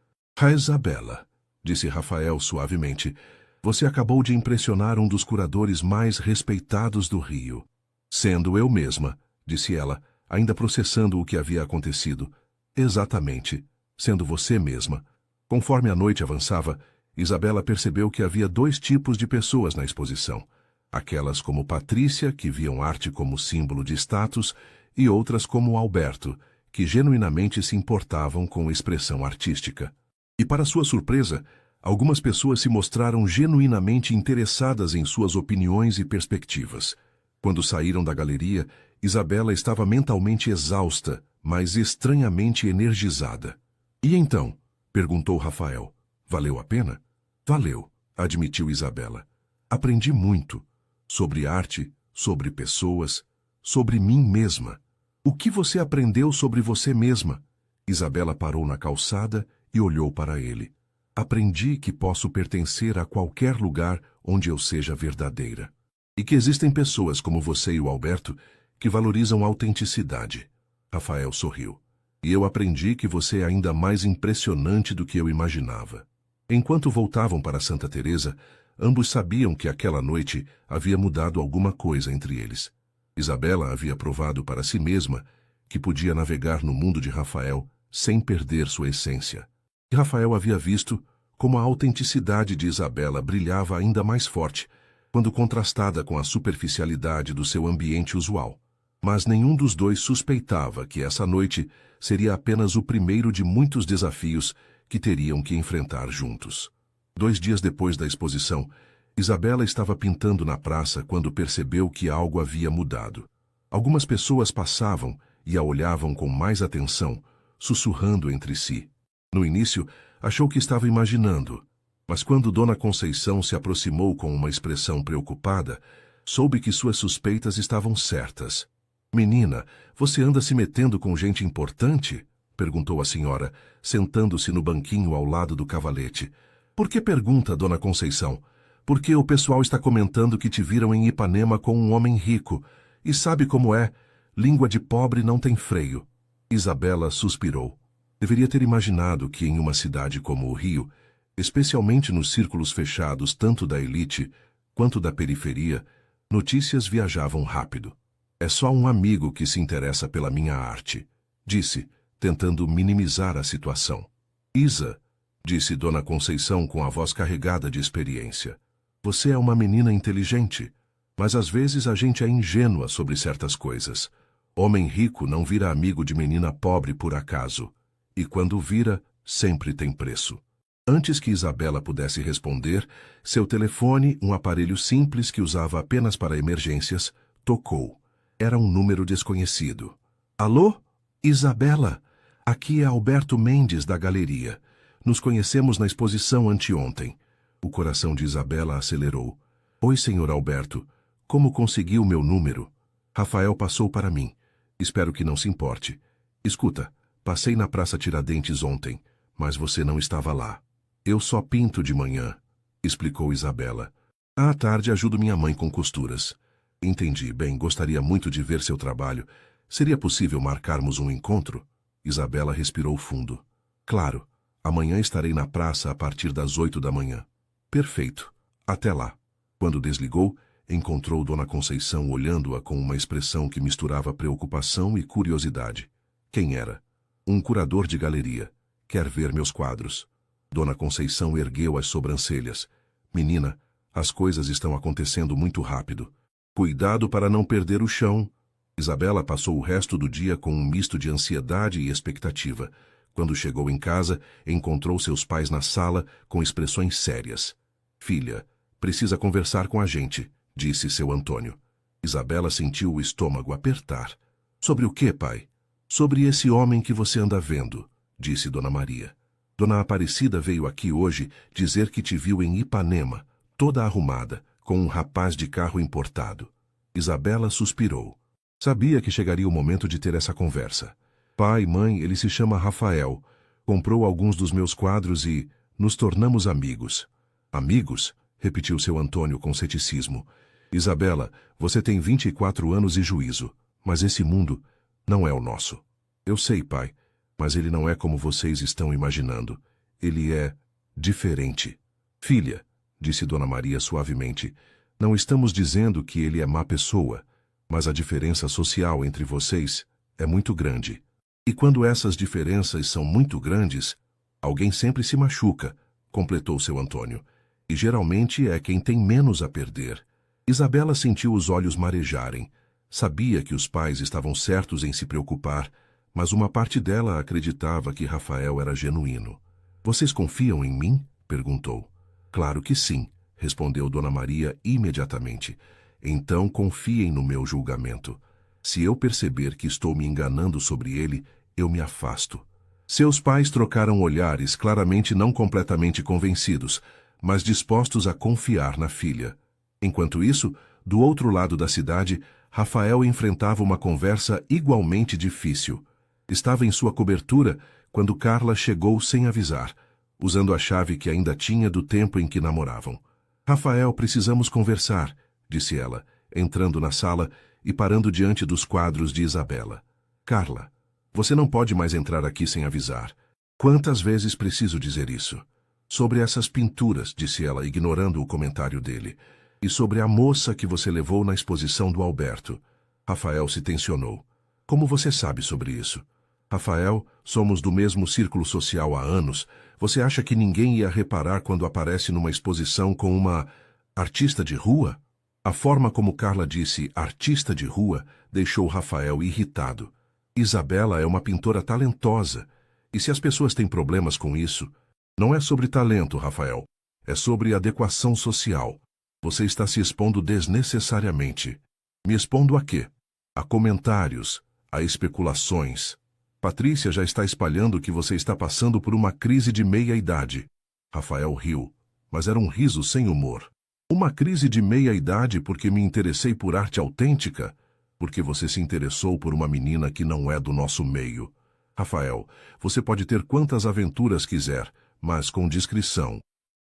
Isabela, disse Rafael suavemente, você acabou de impressionar um dos curadores mais respeitados do Rio. Sendo eu mesma, disse ela, ainda processando o que havia acontecido. Exatamente, sendo você mesma. Conforme a noite avançava, Isabela percebeu que havia dois tipos de pessoas na exposição. Aquelas como Patrícia, que viam arte como símbolo de status, e outras como Alberto, que genuinamente se importavam com expressão artística. E para sua surpresa, algumas pessoas se mostraram genuinamente interessadas em suas opiniões e perspectivas. Quando saíram da galeria, Isabela estava mentalmente exausta, mas estranhamente energizada. E então? Perguntou Rafael. Valeu a pena? Valeu, admitiu Isabela. Aprendi muito. sobre arte, sobre pessoas, sobre mim mesma. O que você aprendeu sobre você mesma? Isabela parou na calçada e olhou para ele. Aprendi que posso pertencer a qualquer lugar onde eu seja verdadeira. E que existem pessoas como você e o Alberto que valorizam a autenticidade. Rafael sorriu. E eu aprendi que você é ainda mais impressionante do que eu imaginava. Enquanto voltavam para Santa Teresa, ambos sabiam que aquela noite havia mudado alguma coisa entre eles. Isabela havia provado para si mesma que podia navegar no mundo de Rafael sem perder sua essência. E Rafael havia visto como a autenticidade de Isabela brilhava ainda mais forte quando contrastada com a superficialidade do seu ambiente usual. Mas nenhum dos dois suspeitava que essa noite seria apenas o primeiro de muitos desafios que teriam que enfrentar juntos. 2 dias depois da exposição, Isabela estava pintando na praça quando percebeu que algo havia mudado. Algumas pessoas passavam e a olhavam com mais atenção, sussurrando entre si. No início, achou que estava imaginando, mas quando Dona Conceição se aproximou com uma expressão preocupada, soube que suas suspeitas estavam certas. "Menina, você anda se metendo com gente importante?" perguntou a senhora, sentando-se no banquinho ao lado do cavalete. "Por que pergunta, Dona Conceição? Porque o pessoal está comentando que te viram em Ipanema com um homem rico. E sabe como é? Língua de pobre não tem freio." Isabela suspirou. Deveria ter imaginado que em uma cidade como o Rio, especialmente nos círculos fechados tanto da elite quanto da periferia, notícias viajavam rápido. "É só um amigo que se interessa pela minha arte", disse, tentando minimizar a situação. "Isa", disse Dona Conceição com a voz carregada de experiência, "você é uma menina inteligente, mas às vezes a gente é ingênua sobre certas coisas. Homem rico não vira amigo de menina pobre por acaso, e quando vira, sempre tem preço." Antes que Isabela pudesse responder, seu telefone, um aparelho simples que usava apenas para emergências, tocou. Era um número desconhecido. "Alô? Isabela? Aqui é Alberto Mendes, da galeria. Nos conhecemos na exposição anteontem." O coração de Isabela acelerou. "Oi, senhor Alberto. Como conseguiu meu número?" "Rafael passou para mim. Espero que não se importe. Escuta, passei na Praça Tiradentes ontem, mas você não estava lá." "Eu só pinto de manhã", explicou Isabela. "À tarde ajudo minha mãe com costuras." "Entendi. Bem, gostaria muito de ver seu trabalho. Seria possível marcarmos um encontro?" Isabela respirou fundo. "Claro. Amanhã estarei na praça a partir das 8 da manhã." "Perfeito. Até lá." Quando desligou, encontrou Dona Conceição olhando-a com uma expressão que misturava preocupação e curiosidade. Quem era? "Um curador de galeria. Quer ver meus quadros." Dona Conceição ergueu as sobrancelhas. "Menina, as coisas estão acontecendo muito rápido. Cuidado para não perder o chão." Isabela passou o resto do dia com um misto de ansiedade e expectativa. Quando chegou em casa, encontrou seus pais na sala com expressões sérias. "Filha, precisa conversar com a gente", disse seu Antônio. Isabela sentiu o estômago apertar. "Sobre o quê, pai?" "Sobre esse homem que você anda vendo", disse Dona Maria. "Dona Aparecida veio aqui hoje dizer que te viu em Ipanema, toda arrumada, com um rapaz de carro importado." Isabela suspirou. Sabia que chegaria o momento de ter essa conversa. "Pai, mãe, ele se chama Rafael. Comprou alguns dos meus quadros e nos tornamos amigos." "Amigos?" repetiu seu Antônio com ceticismo. "Isabela, você tem 24 anos e juízo, mas esse mundo não é o nosso." "Eu sei, pai, mas ele não é como vocês estão imaginando. Ele é diferente." "Filha", disse Dona Maria suavemente, "não estamos dizendo que ele é má pessoa, mas a diferença social entre vocês é muito grande. E quando essas diferenças são muito grandes, alguém sempre se machuca", completou seu Antônio. "E geralmente é quem tem menos a perder." Isabela sentiu os olhos marejarem. Sabia que os pais estavam certos em se preocupar, mas uma parte dela acreditava que Rafael era genuíno. "Vocês confiam em mim?" perguntou. "Claro que sim", respondeu Dona Maria imediatamente. "Então confiem no meu julgamento. Se eu perceber que estou me enganando sobre ele, eu me afasto." Seus pais trocaram olhares, claramente não completamente convencidos, mas dispostos a confiar na filha. Enquanto isso, Do outro lado da cidade, Rafael enfrentava uma conversa igualmente difícil. Estava em sua cobertura quando Carla chegou sem avisar, usando a chave que ainda tinha do tempo em que namoravam. Rafael, precisamos conversar, disse ela, entrando na sala e parando diante dos quadros de Isabela. Carla, você não pode mais entrar aqui sem avisar. Quantas vezes preciso dizer isso? Sobre essas pinturas, disse ela, ignorando o comentário dele. E sobre a moça que você levou na exposição do Alberto. Rafael se tensionou. Como você sabe sobre isso? Rafael, somos do mesmo círculo social há anos. Você acha que ninguém ia reparar quando aparece numa exposição com uma artista de rua? A forma como Carla disse artista de rua deixou Rafael irritado. Isabela é uma pintora talentosa. E se as pessoas têm problemas com isso, não é sobre talento, Rafael. É sobre adequação social. Você está se expondo desnecessariamente. Me expondo a quê? A comentários, a especulações. Patrícia já está espalhando que você está passando por uma crise de meia-idade. Rafael riu, mas era um riso sem humor. Uma crise de meia-idade porque me interessei por arte autêntica? Porque você se interessou por uma menina que não é do nosso meio. Rafael, você pode ter quantas aventuras quiser, mas com discrição.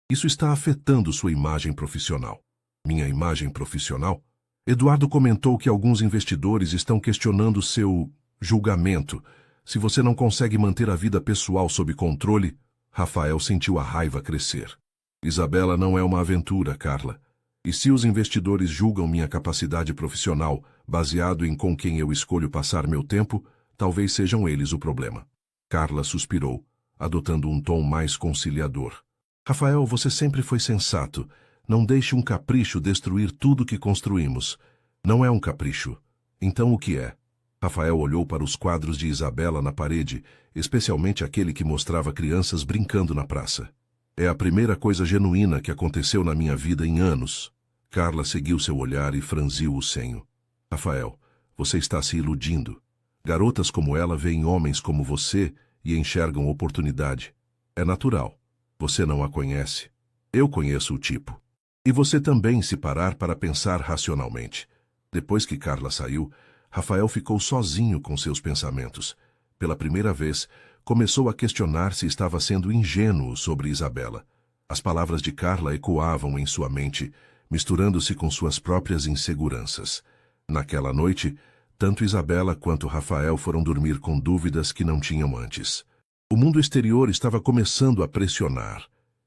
Isso está afetando sua imagem profissional. Minha imagem profissional? Eduardo comentou que alguns investidores estão questionando seu julgamento. Se você não consegue manter a vida pessoal sob controle, Rafael sentiu a raiva crescer. Isabela não é uma aventura, Carla. E se os investidores julgam minha capacidade profissional baseado em com quem eu escolho passar meu tempo, talvez sejam eles o problema. Carla suspirou, adotando um tom mais conciliador. Rafael, você sempre foi sensato. Não deixe um capricho destruir tudo que construímos. Não é um capricho. Então o que é? Rafael olhou para os quadros de Isabela na parede, especialmente aquele que mostrava crianças brincando na praça. É a primeira coisa genuína que aconteceu na minha vida em anos. Carla seguiu seu olhar e franziu o senho. Rafael, você está se iludindo. Garotas como ela veem homens como você e enxergam oportunidade. É natural. Você não a conhece. Eu conheço o tipo. E você também, se parar para pensar racionalmente. Depois que Carla saiu, Rafael ficou sozinho com seus pensamentos. Pela primeira vez, começou a questionar se estava sendo ingênuo sobre Isabela. As palavras de Carla ecoavam em sua mente, misturando-se com suas próprias inseguranças. Naquela noite, tanto Isabela quanto Rafael foram dormir com dúvidas que não tinham antes. O mundo exterior estava começando a pressionar,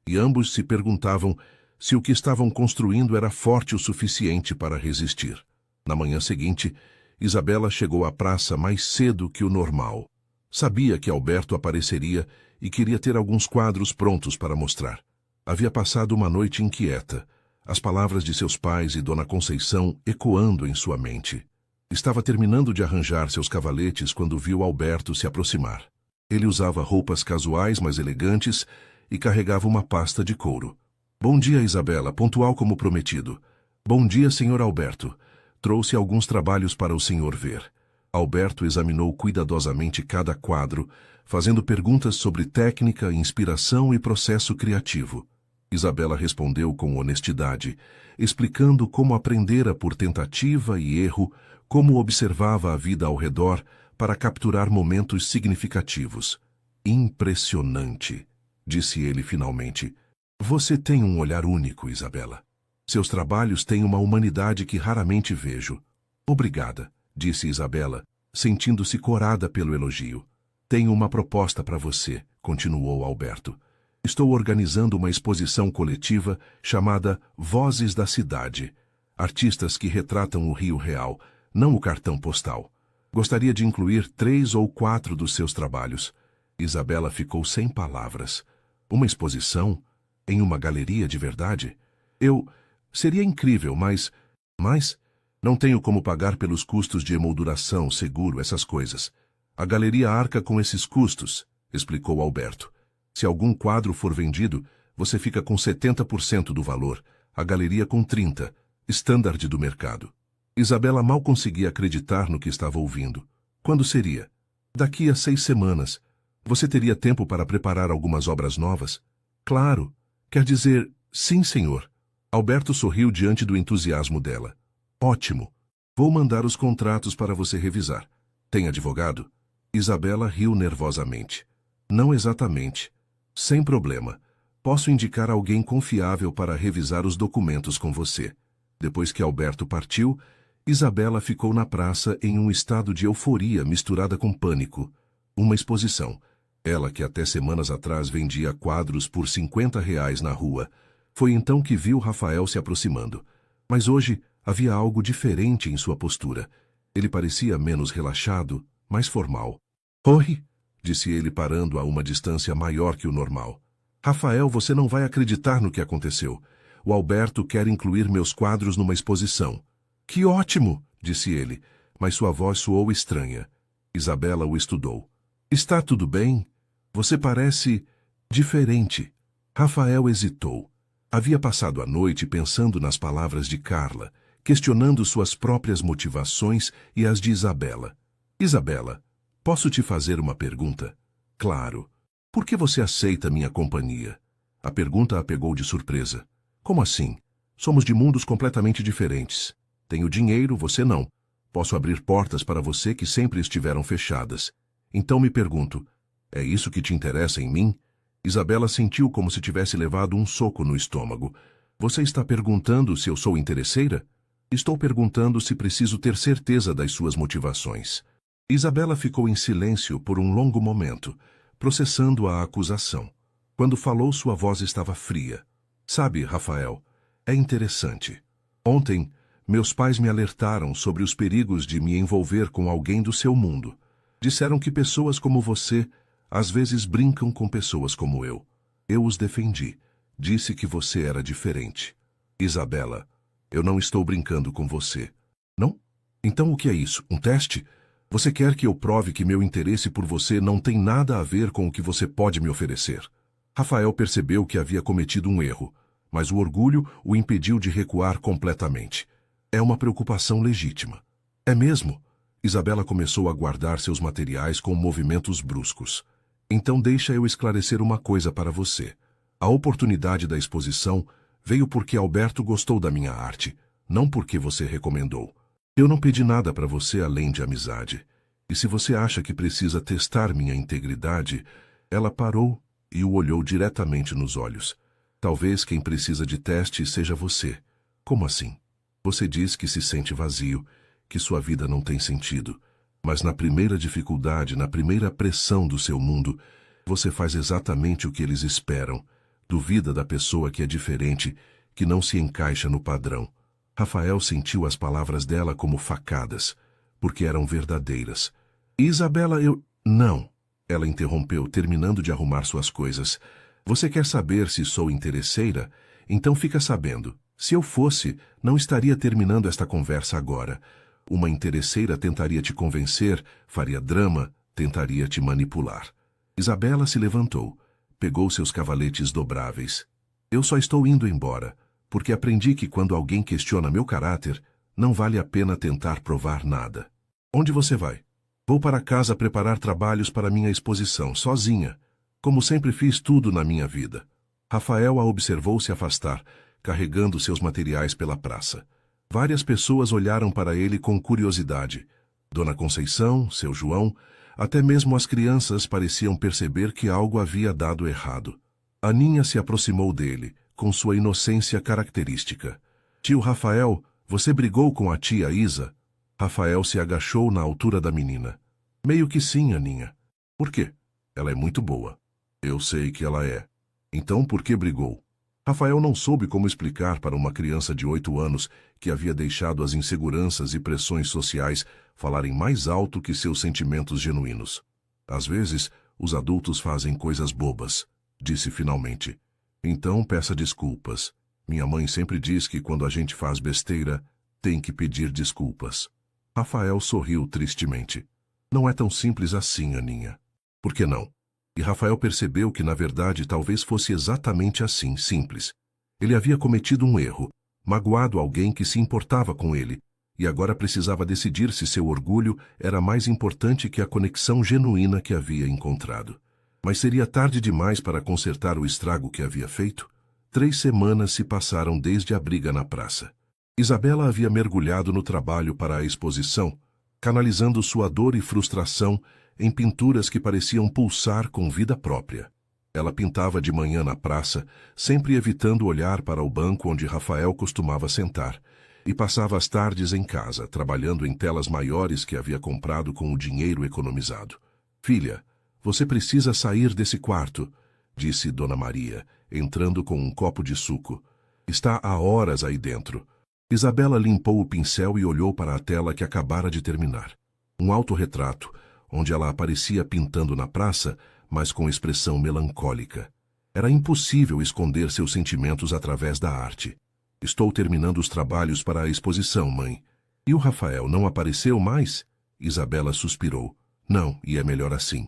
e ambos se perguntavam se o que estavam construindo era forte o suficiente para resistir. Na manhã seguinte, Isabela chegou à praça mais cedo que o normal. Sabia que Alberto apareceria e queria ter alguns quadros prontos para mostrar. Havia passado uma noite inquieta, as palavras de seus pais e Dona Conceição ecoando em sua mente. Estava terminando de arranjar seus cavaletes quando viu Alberto se aproximar. Ele usava roupas casuais, mas elegantes, e carregava uma pasta de couro. Bom dia, Isabela, pontual como prometido. Bom dia, senhor Alberto. Trouxe alguns trabalhos para o senhor ver. Alberto examinou cuidadosamente cada quadro, fazendo perguntas sobre técnica, inspiração e processo criativo. Isabela respondeu com honestidade, explicando como aprendera por tentativa e erro, como observava a vida ao redor para capturar momentos significativos. Impressionante, disse ele finalmente. Você tem um olhar único, Isabela. Seus trabalhos têm uma humanidade que raramente vejo. Obrigada, disse Isabela, sentindo-se corada pelo elogio. Tenho uma proposta para você, continuou Alberto. Estou organizando uma exposição coletiva chamada Vozes da Cidade. Artistas que retratam o Rio Real, não o cartão postal. Gostaria de incluir 3 ou 4 dos seus trabalhos. Isabela ficou sem palavras. Uma exposição? Em uma galeria de verdade? Seria incrível, mas... Não tenho como pagar pelos custos de emolduração, seguro, essas coisas. A galeria arca com esses custos, explicou Alberto. Se algum quadro for vendido, você fica com 70% do valor, a galeria com 30%, standard do mercado. Isabela mal conseguia acreditar no que estava ouvindo. Quando seria? Daqui a 6 semanas. Você teria tempo para preparar algumas obras novas? Claro. Quer dizer, sim, senhor. Alberto sorriu diante do entusiasmo dela. Ótimo. Vou mandar os contratos para você revisar. Tem advogado? Isabela riu nervosamente. Não exatamente. Sem problema. Posso indicar alguém confiável para revisar os documentos com você. Depois que Alberto partiu, Isabela ficou na praça em um estado de euforia misturada com pânico. Uma exposição. Ela, que até semanas atrás vendia quadros por R$ 50 na rua, foi então que viu Rafael se aproximando. Mas hoje havia algo diferente em sua postura. Ele parecia menos relaxado, mais formal. Oi, disse ele parando a uma distância maior que o normal. Rafael, você não vai acreditar no que aconteceu. O Alberto quer incluir meus quadros numa exposição. Que ótimo, disse ele, mas sua voz soou estranha. Isabela o estudou. Está tudo bem? Você parece diferente. Rafael hesitou. Havia passado a noite pensando nas palavras de Carla, questionando suas próprias motivações e as de Isabela. Isabela, posso te fazer uma pergunta? Claro. Por que você aceita minha companhia? A pergunta a pegou de surpresa. Como assim? Somos de mundos completamente diferentes. Tenho dinheiro, você não. Posso abrir portas para você que sempre estiveram fechadas. Então me pergunto, é isso que te interessa em mim? Isabela sentiu como se tivesse levado um soco no estômago. Você está perguntando se eu sou interesseira? Estou perguntando se preciso ter certeza das suas motivações. Isabela ficou em silêncio por um longo momento, processando a acusação. Quando falou, sua voz estava fria. Sabe, Rafael, é interessante. Ontem, meus pais me alertaram sobre os perigos de me envolver com alguém do seu mundo. Disseram que pessoas como você às vezes brincam com pessoas como eu. Eu os defendi. Disse que você era diferente. Isabela, eu não estou brincando com você. Não? Então o que é isso? Um teste? Você quer que eu prove que meu interesse por você não tem nada a ver com o que você pode me oferecer? Rafael percebeu que havia cometido um erro, mas o orgulho o impediu de recuar completamente. É uma preocupação legítima. É mesmo? Isabela começou a guardar seus materiais com movimentos bruscos. Então deixa eu esclarecer uma coisa para você. A oportunidade da exposição veio porque Alberto gostou da minha arte, não porque você recomendou. Eu não pedi nada para você além de amizade. E se você acha que precisa testar minha integridade... Ela parou e o olhou diretamente nos olhos. Talvez quem precisa de teste seja você. Como assim? Você diz que se sente vazio, que sua vida não tem sentido. Mas na primeira dificuldade, na primeira pressão do seu mundo, você faz exatamente o que eles esperam. Duvida da pessoa que é diferente, que não se encaixa no padrão. Rafael sentiu as palavras dela como facadas, porque eram verdadeiras. Isabela, eu... Não, ela interrompeu, terminando de arrumar suas coisas. Você quer saber se sou interesseira? Então fica sabendo. Se eu fosse, não estaria terminando esta conversa agora. Uma interesseira tentaria te convencer, faria drama, tentaria te manipular. Isabela se levantou, pegou seus cavaletes dobráveis. Eu só estou indo embora, porque aprendi que quando alguém questiona meu caráter, não vale a pena tentar provar nada. Onde você vai? Vou para casa preparar trabalhos para minha exposição, sozinha, como sempre fiz tudo na minha vida. Rafael a observou se afastar, carregando seus materiais pela praça. Várias pessoas olharam para ele com curiosidade. Dona Conceição, seu João, até mesmo as crianças pareciam perceber que algo havia dado errado. Aninha se aproximou dele, com sua inocência característica. Tio Rafael, você brigou com a tia Isa? Rafael se agachou na altura da menina. Meio que sim, Aninha. Por quê? Ela é muito boa. Eu sei que ela é. Então por que brigou? Rafael não soube como explicar para uma criança de 8 anos que havia deixado as inseguranças e pressões sociais falarem mais alto que seus sentimentos genuínos. Às vezes, os adultos fazem coisas bobas, disse finalmente. Então peça desculpas. Minha mãe sempre diz que quando a gente faz besteira, tem que pedir desculpas. Rafael sorriu tristemente. Não é tão simples assim, Aninha. Por que não? E Rafael percebeu que, na verdade, talvez fosse exatamente assim, simples. Ele havia cometido um erro, magoado alguém que se importava com ele, e agora precisava decidir se seu orgulho era mais importante que a conexão genuína que havia encontrado. Mas seria tarde demais para consertar o estrago que havia feito? 3 semanas se passaram desde a briga na praça. Isabela havia mergulhado no trabalho para a exposição, canalizando sua dor e frustração em pinturas que pareciam pulsar com vida própria. Ela pintava de manhã na praça, sempre evitando olhar para o banco onde Rafael costumava sentar, e passava as tardes em casa, trabalhando em telas maiores que havia comprado com o dinheiro economizado. "Filha, você precisa sair desse quarto", disse Dona Maria, entrando com um copo de suco. "Está há horas aí dentro." Isabela limpou o pincel e olhou para a tela que acabara de terminar. Um autorretrato, onde ela aparecia pintando na praça, mas com expressão melancólica. Era impossível esconder seus sentimentos através da arte. "Estou terminando os trabalhos para a exposição, mãe." "E o Rafael não apareceu mais?" Isabela suspirou. "Não, e é melhor assim."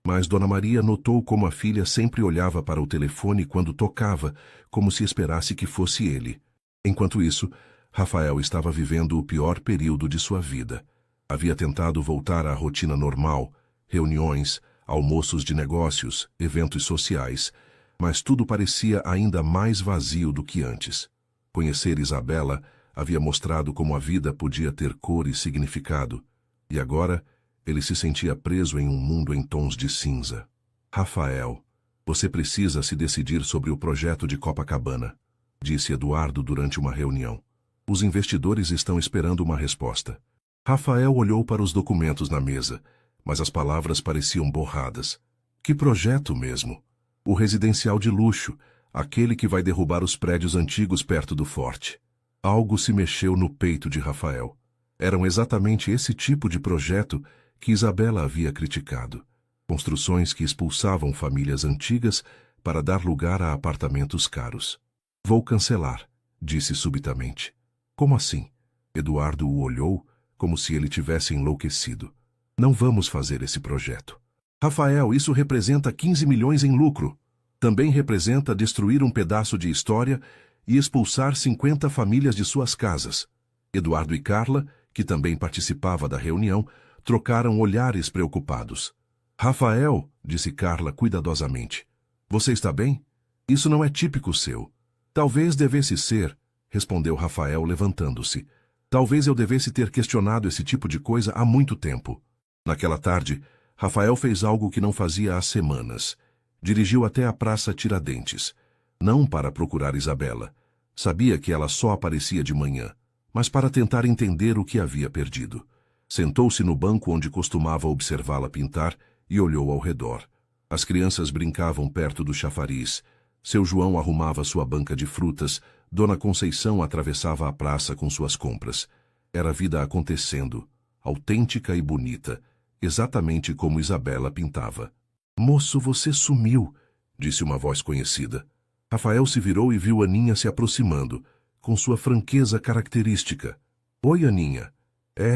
Mas Dona Maria notou como a filha sempre olhava para o telefone quando tocava, como se esperasse que fosse ele. Enquanto isso, Rafael estava vivendo o pior período de sua vida. Havia tentado voltar à rotina normal, reuniões, almoços de negócios, eventos sociais, mas tudo parecia ainda mais vazio do que antes. Conhecer Isabela havia mostrado como a vida podia ter cor e significado, e agora ele se sentia preso em um mundo em tons de cinza. "Rafael, você precisa se decidir sobre o projeto de Copacabana", disse Eduardo durante uma reunião. "Os investidores estão esperando uma resposta." Rafael olhou para os documentos na mesa, mas as palavras pareciam borradas. "Que projeto mesmo?" "O residencial de luxo, aquele que vai derrubar os prédios antigos perto do forte." Algo se mexeu no peito de Rafael. Eram exatamente esse tipo de projeto que Isabela havia criticado. Construções que expulsavam famílias antigas para dar lugar a apartamentos caros. "Vou cancelar", disse subitamente. "Como assim?" Eduardo o olhou, como se ele tivesse enlouquecido. "Não vamos fazer esse projeto." "Rafael, isso representa 15 milhões em lucro. Também representa destruir um pedaço de história e expulsar 50 famílias de suas casas." Eduardo e Carla, que também participava da reunião, trocaram olhares preocupados. "Rafael", disse Carla cuidadosamente, "você está bem? Isso não é típico seu." "Talvez devesse ser", respondeu Rafael levantando-se. "Talvez eu devesse ter questionado esse tipo de coisa há muito tempo." Naquela tarde, Rafael fez algo que não fazia há semanas. Dirigiu até a Praça Tiradentes. Não para procurar Isabela. Sabia que ela só aparecia de manhã, mas para tentar entender o que havia perdido. Sentou-se no banco onde costumava observá-la pintar e olhou ao redor. As crianças brincavam perto do chafariz. Seu João arrumava sua banca de frutas. Dona Conceição atravessava a praça com suas compras. Era a vida acontecendo, autêntica e bonita, exatamente como Isabela pintava. "Moço, você sumiu", disse uma voz conhecida. Rafael se virou e viu Aninha se aproximando, com sua franqueza característica. "Oi, Aninha."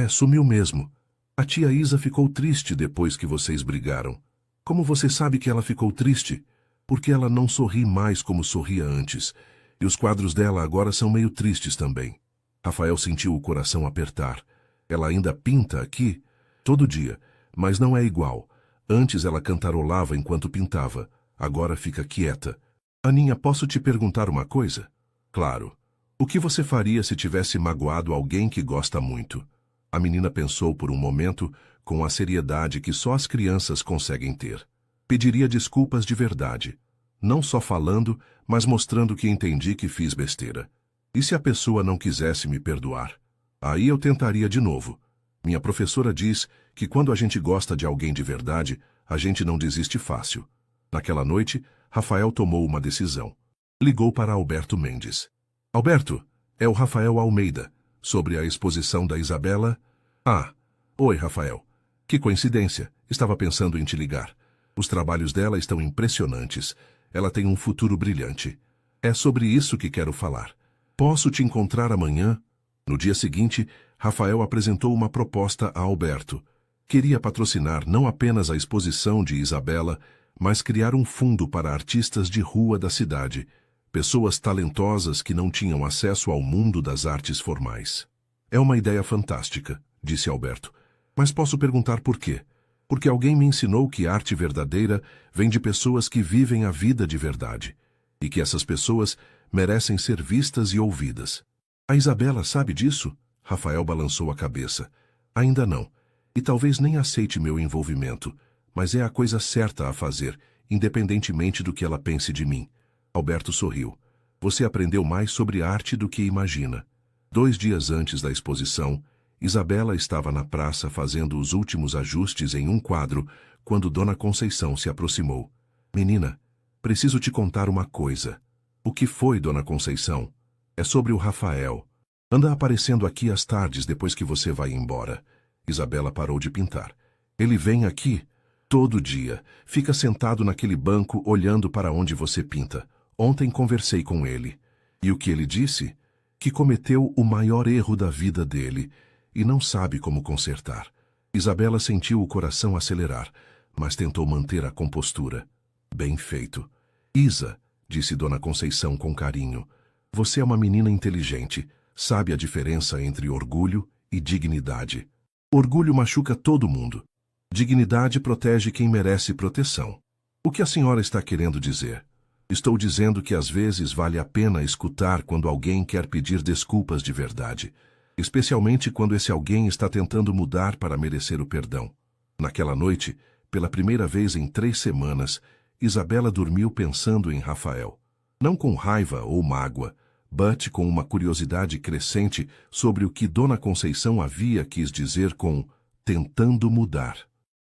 Sumiu mesmo. A tia Isa ficou triste depois que vocês brigaram." "Como você sabe que ela ficou triste?" "Porque ela não sorri mais como sorria antes, e os quadros dela agora são meio tristes também." Rafael sentiu o coração apertar. "Ela ainda pinta aqui?" "Todo dia, mas não é igual. Antes ela cantarolava enquanto pintava, agora fica quieta." "Aninha, posso te perguntar uma coisa?" "Claro. O que você faria se tivesse magoado alguém que gosta muito?" A menina pensou por um momento, com a seriedade que só as crianças conseguem ter. "Pediria desculpas de verdade. Não só falando, mas mostrando que entendi que fiz besteira. E se a pessoa não quisesse me perdoar? Aí eu tentaria de novo. Minha professora diz que quando a gente gosta de alguém de verdade, a gente não desiste fácil." Naquela noite, Rafael tomou uma decisão. Ligou para Alberto Mendes. "Alberto, é o Rafael Almeida. Sobre a exposição da Isabela?" "Ah, oi, Rafael. Que coincidência, estava pensando em te ligar. Os trabalhos dela estão impressionantes. Ela tem um futuro brilhante. É sobre isso que quero falar. Posso te encontrar amanhã?" No dia seguinte, Rafael apresentou uma proposta a Alberto. Queria patrocinar não apenas a exposição de Isabela, mas criar um fundo para artistas de rua da cidade, pessoas talentosas que não tinham acesso ao mundo das artes formais. "É uma ideia fantástica", disse Alberto. "Mas posso perguntar por quê?" "Porque alguém me ensinou que arte verdadeira vem de pessoas que vivem a vida de verdade, e que essas pessoas merecem ser vistas e ouvidas." A Isabela sabe disso? Rafael balançou a cabeça. Ainda não. E talvez nem aceite meu envolvimento, mas é a coisa certa a fazer, independentemente do que ela pense de mim. Alberto sorriu. Você aprendeu mais sobre arte do que imagina. 2 dias antes da exposição, Isabela estava na praça fazendo os últimos ajustes em um quadro, quando Dona Conceição se aproximou. Menina, preciso te contar uma coisa. O que foi, Dona Conceição? É sobre o Rafael. Anda aparecendo aqui às tardes depois que você vai embora. Isabela parou de pintar. Ele vem aqui todo dia. Fica sentado naquele banco olhando para onde você pinta. Ontem conversei com ele. E o que ele disse? Que cometeu o maior erro da vida dele e não sabe como consertar. Isabela sentiu o coração acelerar, mas tentou manter a compostura. Bem feito. Isa, disse Dona Conceição com carinho, você é uma menina inteligente, sabe a diferença entre orgulho e dignidade. Orgulho machuca todo mundo. Dignidade protege quem merece proteção. O que a senhora está querendo dizer? Estou dizendo que às vezes vale a pena escutar quando alguém quer pedir desculpas de verdade, especialmente quando esse alguém está tentando mudar para merecer o perdão. Naquela noite, pela primeira vez em 3 semanas, Isabela dormiu pensando em Rafael. Não com raiva ou mágoa, but com uma curiosidade crescente sobre o que Dona Conceição havia quis dizer com tentando mudar.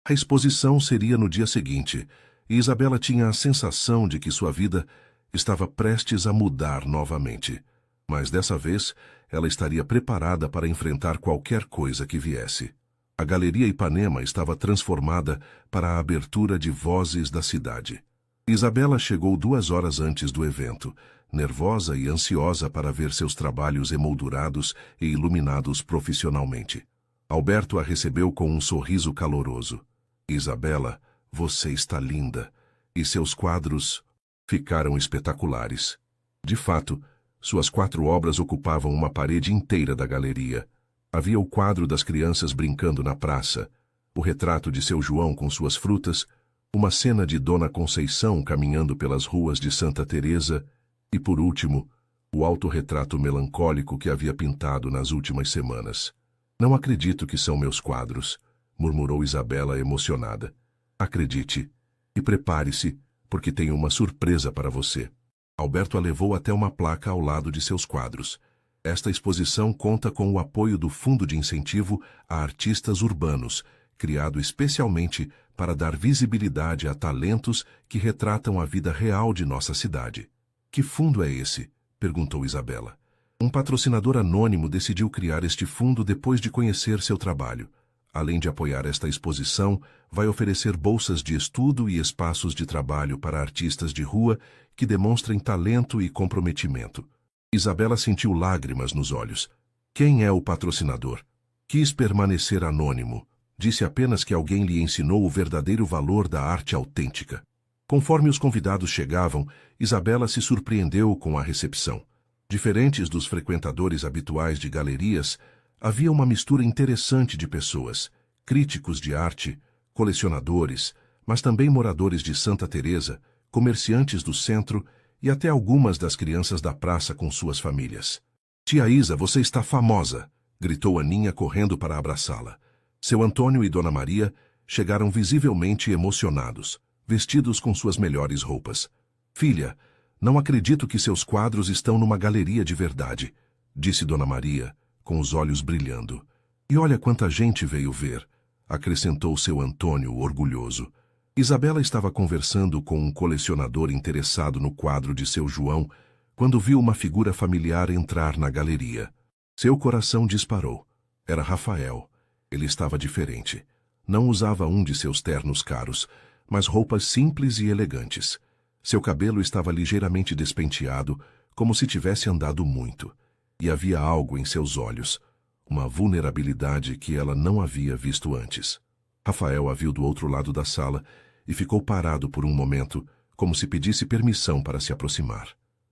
A exposição seria no dia seguinte, e Isabela tinha a sensação de que sua vida estava prestes a mudar novamente. Mas dessa vez, ela estaria preparada para enfrentar qualquer coisa que viesse. A Galeria Ipanema estava transformada para a abertura de Vozes da Cidade. Isabela chegou 2 horas antes do evento, nervosa e ansiosa para ver seus trabalhos emoldurados e iluminados profissionalmente. Alberto a recebeu com um sorriso caloroso. Isabela, você está linda. E seus quadros ficaram espetaculares. De fato, suas 4 obras ocupavam uma parede inteira da galeria. Havia o quadro das crianças brincando na praça, o retrato de seu João com suas frutas, uma cena de Dona Conceição caminhando pelas ruas de Santa Teresa e, por último, o autorretrato melancólico que havia pintado nas últimas semanas. Não acredito que são meus quadros, murmurou Isabela emocionada. Acredite e prepare-se, porque tenho uma surpresa para você. Alberto a levou até uma placa ao lado de seus quadros. Esta exposição conta com o apoio do Fundo de Incentivo a Artistas Urbanos, criado especialmente para dar visibilidade a talentos que retratam a vida real de nossa cidade. Que fundo é esse? Perguntou Isabela. Um patrocinador anônimo decidiu criar este fundo depois de conhecer seu trabalho. Além de apoiar esta exposição, vai oferecer bolsas de estudo e espaços de trabalho para artistas de rua que demonstrem talento e comprometimento. Isabela sentiu lágrimas nos olhos. Quem é o patrocinador? Quis permanecer anônimo. Disse apenas que alguém lhe ensinou o verdadeiro valor da arte autêntica. Conforme os convidados chegavam, Isabela se surpreendeu com a recepção. Diferentes dos frequentadores habituais de galerias, havia uma mistura interessante de pessoas, críticos de arte, colecionadores, mas também moradores de Santa Teresa, comerciantes do centro e até algumas das crianças da praça com suas famílias. Tia Isa, você está famosa! Gritou Aninha correndo para abraçá-la. Seu Antônio e Dona Maria chegaram visivelmente emocionados, vestidos com suas melhores roupas. Filha, não acredito que seus quadros estão numa galeria de verdade, disse Dona Maria, com os olhos brilhando. E olha quanta gente veio ver, acrescentou seu Antônio orgulhoso. Isabela estava conversando com um colecionador interessado no quadro de seu João, quando viu uma figura familiar entrar na galeria. Seu coração disparou. Era Rafael. Ele estava diferente. Não usava um de seus ternos caros, mas roupas simples e elegantes. Seu cabelo estava ligeiramente despenteado, como se tivesse andado muito. E havia algo em seus olhos, uma vulnerabilidade que ela não havia visto antes. Rafael a viu do outro lado da sala e ficou parado por um momento, como se pedisse permissão para se aproximar.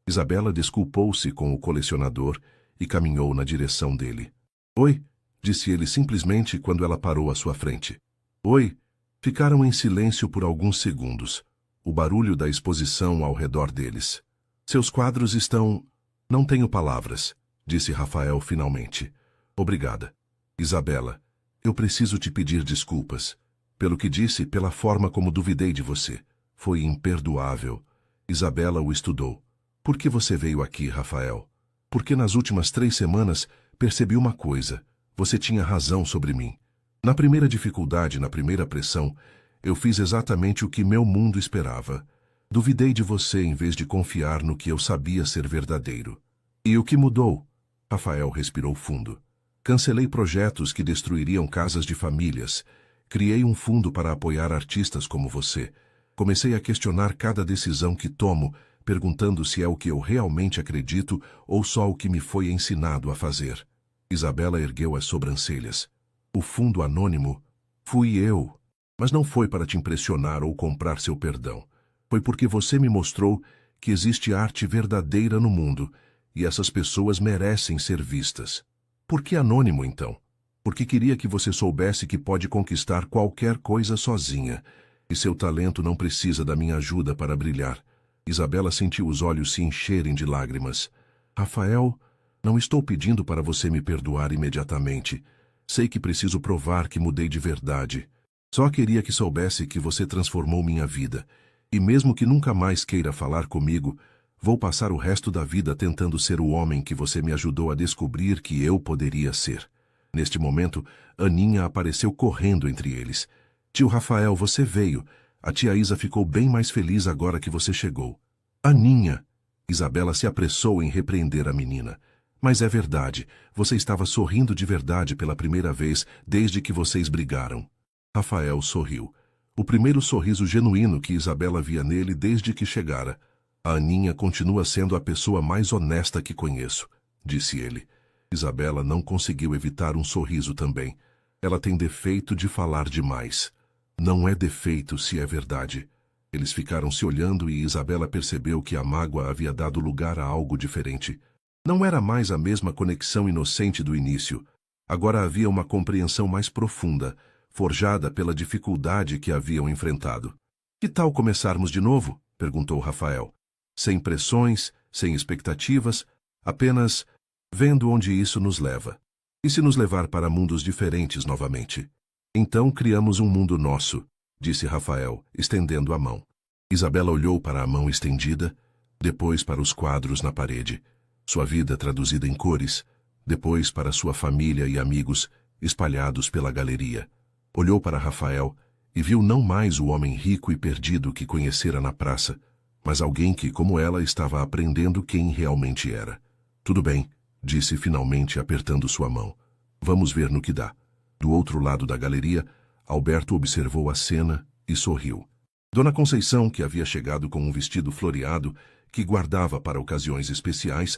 Isabela desculpou-se com o colecionador e caminhou na direção dele. Oi, disse ele simplesmente quando ela parou à sua frente. Oi. Ficaram em silêncio por alguns segundos, o barulho da exposição ao redor deles. Seus quadros estão... Não tenho palavras, disse Rafael finalmente. Obrigada. Isabela, eu preciso te pedir desculpas. Pelo que disse, pela forma como duvidei de você. Foi imperdoável. Isabela o estudou. Por que você veio aqui, Rafael? Porque nas últimas 3 semanas percebi uma coisa. Você tinha razão sobre mim. Na primeira dificuldade, na primeira pressão, eu fiz exatamente o que meu mundo esperava. Duvidei de você em vez de confiar no que eu sabia ser verdadeiro. E o que mudou? Rafael respirou fundo. Cancelei projetos que destruiriam casas de famílias. Criei um fundo para apoiar artistas como você. Comecei a questionar cada decisão que tomo, perguntando se é o que eu realmente acredito ou só o que me foi ensinado a fazer. Isabela ergueu as sobrancelhas. O fundo anônimo? Fui eu. Mas não foi para te impressionar ou comprar seu perdão. Foi porque você me mostrou que existe arte verdadeira no mundo e essas pessoas merecem ser vistas. Por que anônimo, então? Porque queria que você soubesse que pode conquistar qualquer coisa sozinha e seu talento não precisa da minha ajuda para brilhar. Isabela sentiu os olhos se encherem de lágrimas. Rafael, não estou pedindo para você me perdoar imediatamente. Sei que preciso provar que mudei de verdade. Só queria que soubesse que você transformou minha vida. E mesmo que nunca mais queira falar comigo, vou passar o resto da vida tentando ser o homem que você me ajudou a descobrir que eu poderia ser. Neste momento, Aninha apareceu correndo entre eles. Tio Rafael, você veio. A tia Isa ficou bem mais feliz agora que você chegou. Aninha! Isabela se apressou em repreender a menina. Mas é verdade, você estava sorrindo de verdade pela primeira vez desde que vocês brigaram. Rafael sorriu. O primeiro sorriso genuíno que Isabela via nele desde que chegara. A Aninha continua sendo a pessoa mais honesta que conheço, disse ele. Isabela não conseguiu evitar um sorriso também. Ela tem defeito de falar demais. Não é defeito se é verdade. Eles ficaram se olhando e Isabela percebeu que a mágoa havia dado lugar a algo diferente. Não era mais a mesma conexão inocente do início. Agora havia uma compreensão mais profunda, forjada pela dificuldade que haviam enfrentado. Que tal começarmos de novo? Perguntou Rafael. Sem pressões, sem expectativas, apenas vendo onde isso nos leva. E se nos levar para mundos diferentes novamente? Então criamos um mundo nosso, disse Rafael, estendendo a mão. Isabela olhou para a mão estendida, depois para os quadros na parede, sua vida traduzida em cores, depois para sua família e amigos espalhados pela galeria. Olhou para Rafael e viu não mais o homem rico e perdido que conhecera na praça, mas alguém que, como ela, estava aprendendo quem realmente era. Tudo bem, disse finalmente apertando sua mão. Vamos ver no que dá. Do outro lado da galeria, Alberto observou a cena e sorriu. Dona Conceição, que havia chegado com um vestido floreado que guardava para ocasiões especiais,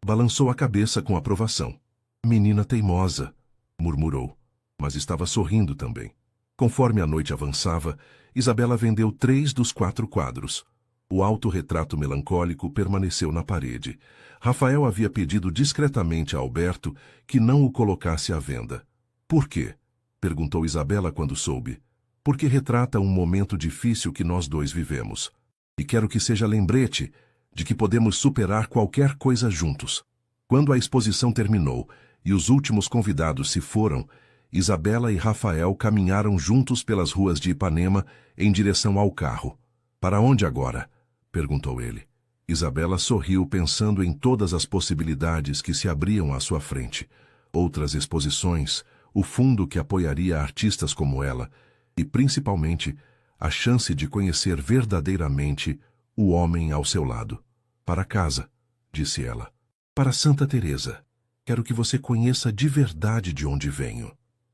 balançou a cabeça com aprovação. Menina teimosa, murmurou, mas estava sorrindo também. Conforme a noite avançava, Isabela vendeu 3 dos 4 quadros. O autorretrato melancólico permaneceu na parede. Rafael havia pedido discretamente a Alberto que não o colocasse à venda. Por quê? Perguntou Isabela quando soube. Porque retrata um momento difícil que nós dois vivemos. E quero que seja lembrete de que podemos superar qualquer coisa juntos. Quando a exposição terminou e os últimos convidados se foram, Isabela e Rafael caminharam juntos pelas ruas de Ipanema em direção ao carro. Para onde agora? Perguntou ele. Isabela sorriu pensando em todas as possibilidades que se abriam à sua frente. Outras exposições, o fundo que apoiaria artistas como ela e, principalmente, a chance de conhecer verdadeiramente o homem ao seu lado. Para casa, disse ela. Para Santa Teresa. Quero que você conheça de verdade de onde venho.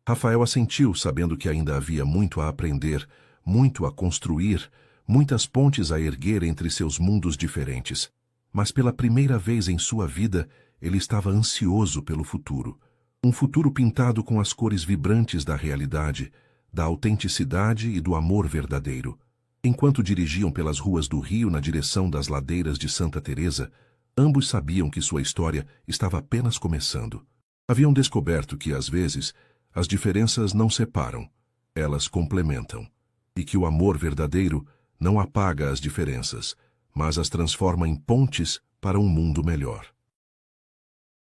Rafael assentiu, sabendo que ainda havia muito a aprender, muito a construir, muitas pontes a erguer entre seus mundos diferentes. Mas pela primeira vez em sua vida, ele estava ansioso pelo futuro. Um futuro pintado com as cores vibrantes da realidade, da autenticidade e do amor verdadeiro. Enquanto dirigiam pelas ruas do Rio na direção das ladeiras de Santa Teresa, ambos sabiam que sua história estava apenas começando. Haviam descoberto que, às vezes, as diferenças não separam, elas complementam, e que o amor verdadeiro não apaga as diferenças, mas as transforma em pontes para um mundo melhor.